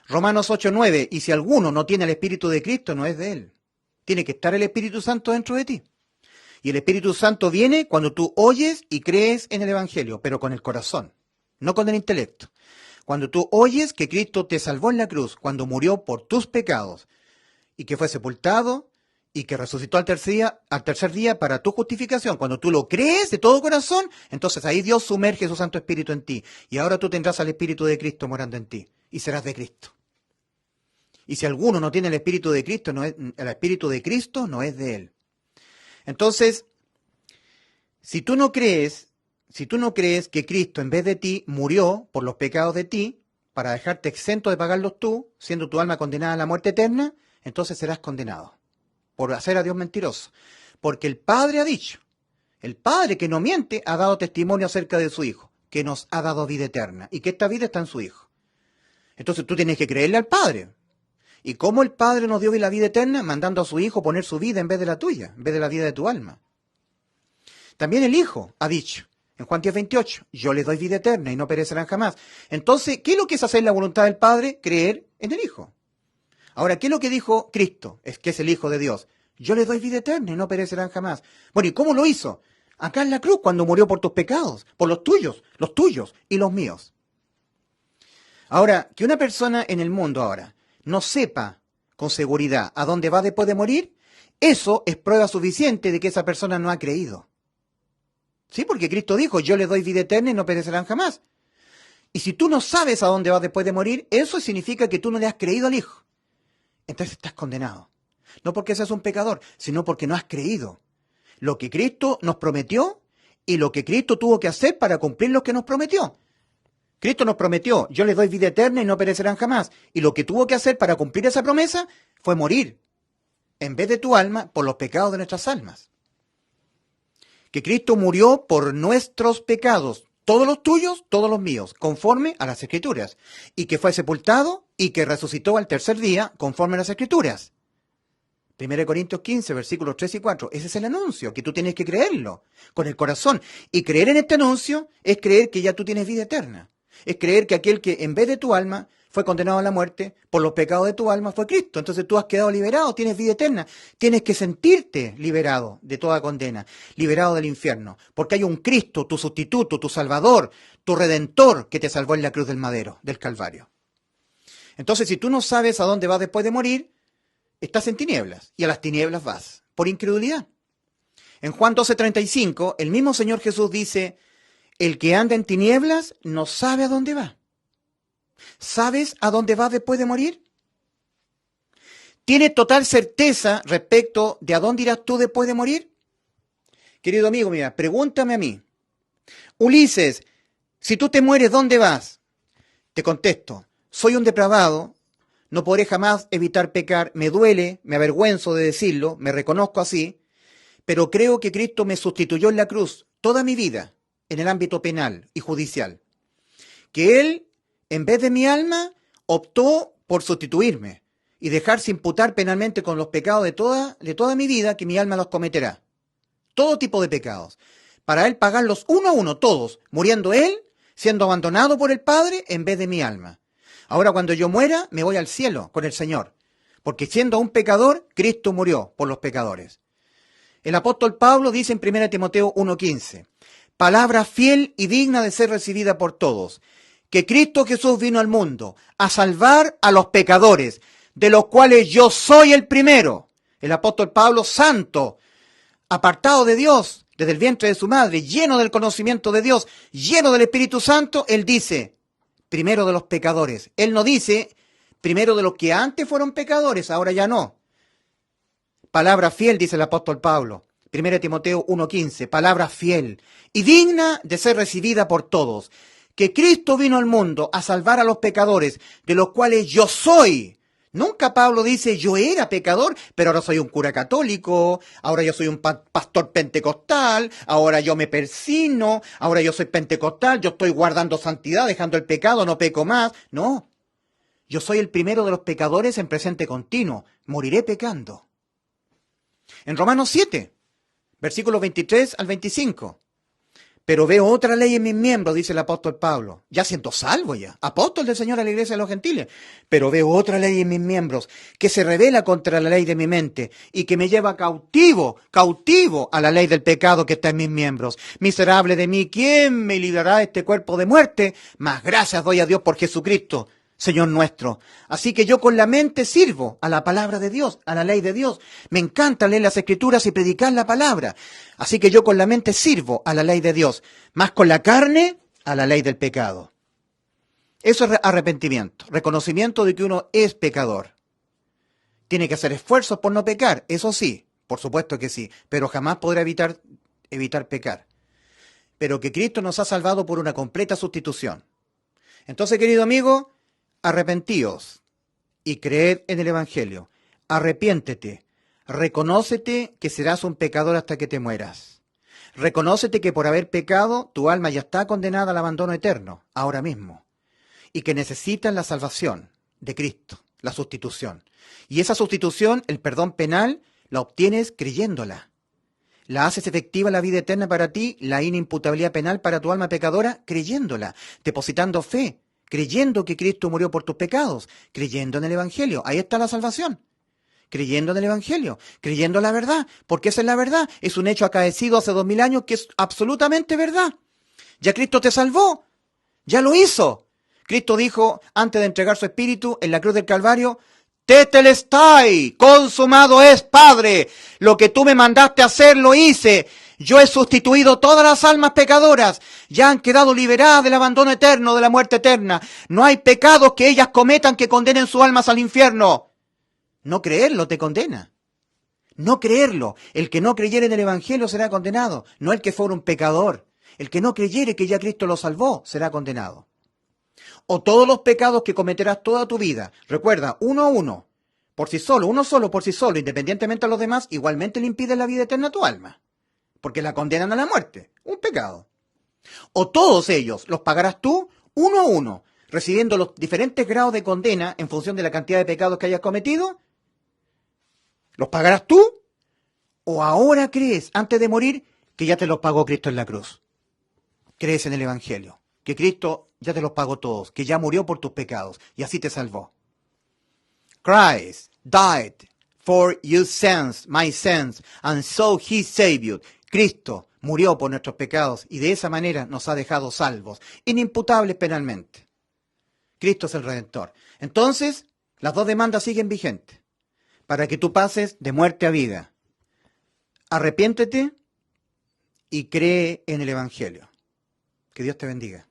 Romanos 8:9, y si alguno no tiene el Espíritu de Cristo, no es de él. Tiene que estar el Espíritu Santo dentro de ti. Y el Espíritu Santo viene cuando tú oyes y crees en el Evangelio, pero con el corazón, no con el intelecto. Cuando tú oyes que Cristo te salvó en la cruz, cuando murió por tus pecados, y que fue sepultado, y que resucitó al tercer día para tu justificación, cuando tú lo crees de todo corazón, entonces ahí Dios sumerge su Santo Espíritu en ti. Y ahora tú tendrás al Espíritu de Cristo morando en ti, y serás de Cristo. Y si alguno no tiene el Espíritu de Cristo, el Espíritu de Cristo no es de él. Entonces, si tú no crees que Cristo en vez de ti murió por los pecados de ti, para dejarte exento de pagarlos tú, siendo tu alma condenada a la muerte eterna, entonces serás condenado por hacer a Dios mentiroso. Porque el Padre ha dicho, el Padre que no miente ha dado testimonio acerca de su Hijo, que nos ha dado vida eterna y que esta vida está en su Hijo. Entonces tú tienes que creerle al Padre. ¿Y cómo el Padre nos dio la vida eterna? Mandando a su Hijo poner su vida en vez de la tuya, en vez de la vida de tu alma. También el Hijo ha dicho, en Juan 10:28, yo les doy vida eterna y no perecerán jamás. Entonces, ¿qué es lo que es hacer la voluntad del Padre? Creer en el Hijo. Ahora, ¿qué es lo que dijo Cristo? Es que es el Hijo de Dios. Yo les doy vida eterna y no perecerán jamás. Bueno, ¿y cómo lo hizo? Acá en la cruz, cuando murió por tus pecados, por los tuyos y los míos. Ahora, que una persona en el mundo ahora no sepa con seguridad a dónde va después de morir, eso es prueba suficiente de que esa persona no ha creído. Sí, porque Cristo dijo, yo les doy vida eterna y no perecerán jamás. Y si tú no sabes a dónde vas después de morir, eso significa que tú no le has creído al Hijo. Entonces estás condenado. No porque seas un pecador, sino porque no has creído lo que Cristo nos prometió y lo que Cristo tuvo que hacer para cumplir lo que nos prometió. Cristo nos prometió, yo les doy vida eterna y no perecerán jamás. Y lo que tuvo que hacer para cumplir esa promesa fue morir, en vez de tu alma, por los pecados de nuestras almas. Que Cristo murió por nuestros pecados, todos los tuyos, todos los míos, conforme a las Escrituras. Y que fue sepultado y que resucitó al tercer día, conforme a las Escrituras. 1 Corintios 15, versículos 3 y 4. Ese es el anuncio, que tú tienes que creerlo con el corazón. Y creer en este anuncio es creer que ya tú tienes vida eterna. Es creer que aquel que en vez de tu alma fue condenado a la muerte por los pecados de tu alma fue Cristo. Entonces tú has quedado liberado, tienes vida eterna. Tienes que sentirte liberado de toda condena, liberado del infierno. Porque hay un Cristo, tu sustituto, tu salvador, tu redentor, que te salvó en la cruz del madero, del Calvario. Entonces, si tú no sabes a dónde vas después de morir, estás en tinieblas, y a las tinieblas vas, por incredulidad. En Juan 12:35, el mismo Señor Jesús dice, el que anda en tinieblas no sabe a dónde va. ¿Sabes a dónde vas después de morir? ¿Tienes total certeza respecto de a dónde irás tú después de morir? Querido amigo, mira, pregúntame a mí. Ulises, si tú te mueres, ¿dónde vas? Te contesto, soy un depravado, no podré jamás evitar pecar, me duele, me avergüenzo de decirlo, me reconozco así, pero creo que Cristo me sustituyó en la cruz toda mi vida, en el ámbito penal y judicial. Que Él, en vez de mi alma, optó por sustituirme y dejarse imputar penalmente con los pecados de toda mi vida, que mi alma los cometerá. Todo tipo de pecados. Para Él pagarlos uno a uno, todos, muriendo Él, siendo abandonado por el Padre en vez de mi alma. Ahora cuando yo muera, me voy al cielo con el Señor, porque siendo un pecador, Cristo murió por los pecadores. El apóstol Pablo dice en 1 Timoteo 1:15, palabra fiel y digna de ser recibida por todos, que Cristo Jesús vino al mundo a salvar a los pecadores, de los cuales yo soy el primero. El apóstol Pablo, santo, apartado de Dios, desde el vientre de su madre, lleno del conocimiento de Dios, lleno del Espíritu Santo, él dice, primero de los pecadores. Él no dice, primero de los que antes fueron pecadores, ahora ya no. Palabra fiel, dice el apóstol Pablo. 1 Timoteo 1:15, palabra fiel y digna de ser recibida por todos. Que Cristo vino al mundo a salvar a los pecadores, de los cuales yo soy. Nunca Pablo dice, yo era pecador, pero ahora soy un cura católico, ahora yo soy un pastor pentecostal, ahora yo me persino, ahora yo soy pentecostal, yo estoy guardando santidad, dejando el pecado, no peco más. No, yo soy el primero de los pecadores en presente continuo, moriré pecando. En Romanos 7, versículos 23 al 25. Pero veo otra ley en mis miembros, dice el apóstol Pablo. Ya siento salvo ya, apóstol del Señor a la iglesia de los gentiles. Pero veo otra ley en mis miembros, que se revela contra la ley de mi mente y que me lleva cautivo a la ley del pecado que está en mis miembros. Miserable de mí, ¿quién me librará de este cuerpo de muerte? Mas gracias doy a Dios por Jesucristo, Señor nuestro. Así que yo con la mente sirvo a la palabra de Dios, a la ley de Dios. Me encanta leer las Escrituras y predicar la palabra. Así que yo con la mente sirvo a la ley de Dios, más con la carne a la ley del pecado. Eso es arrepentimiento, reconocimiento de que uno es pecador. Tiene que hacer esfuerzos por no pecar, eso sí, por supuesto que sí, pero jamás podrá evitar pecar. Pero que Cristo nos ha salvado por una completa sustitución. Entonces, querido amigo, arrepentíos y creed en el Evangelio. Arrepiéntete, reconócete que serás un pecador hasta que te mueras. Reconócete que por haber pecado, tu alma ya está condenada al abandono eterno, ahora mismo, y que necesitas la salvación de Cristo. la sustitución. Y esa sustitución, el perdón penal, la obtienes creyéndola. La haces efectiva la vida eterna para ti, la inimputabilidad penal para tu alma pecadora, creyéndola, depositando fe, creyendo que Cristo murió por tus pecados, creyendo en el Evangelio. Ahí está la salvación. Creyendo en el Evangelio, creyendo en la verdad, porque esa es la verdad. Es un hecho acaecido hace 2000 años que es absolutamente verdad. Ya Cristo te salvó, ya lo hizo. Cristo dijo, antes de entregar su espíritu en la cruz del Calvario, Tetelestai, consumado es, Padre. Lo que tú me mandaste hacer, lo hice. Yo he sustituido todas las almas pecadoras. Ya han quedado liberadas del abandono eterno, de la muerte eterna. No hay pecados que ellas cometan que condenen sus almas al infierno. No creerlo te condena. No creerlo. El que no creyere en el Evangelio será condenado. No el que fuera un pecador. El que no creyere que ya Cristo lo salvó será condenado. O todos los pecados que cometerás toda tu vida. Recuerda, uno a uno. Por sí solo, uno solo por sí solo, independientemente de los demás, igualmente le impiden la vida eterna a tu alma. Porque la condenan a la muerte. Un pecado. O todos ellos los pagarás tú, uno a uno, recibiendo los diferentes grados de condena en función de la cantidad de pecados que hayas cometido. ¿Los pagarás tú? ¿O ahora crees, antes de morir, que ya te los pagó Cristo en la cruz? Crees en el Evangelio, que Cristo ya te los pagó todos, que ya murió por tus pecados y así te salvó. Christ died for your sins, my sins, and so he saved you. Cristo murió por nuestros pecados y de esa manera nos ha dejado salvos, inimputables penalmente. Cristo es el Redentor. Entonces, las dos demandas siguen vigentes para que tú pases de muerte a vida. Arrepiéntete y cree en el Evangelio. Que Dios te bendiga.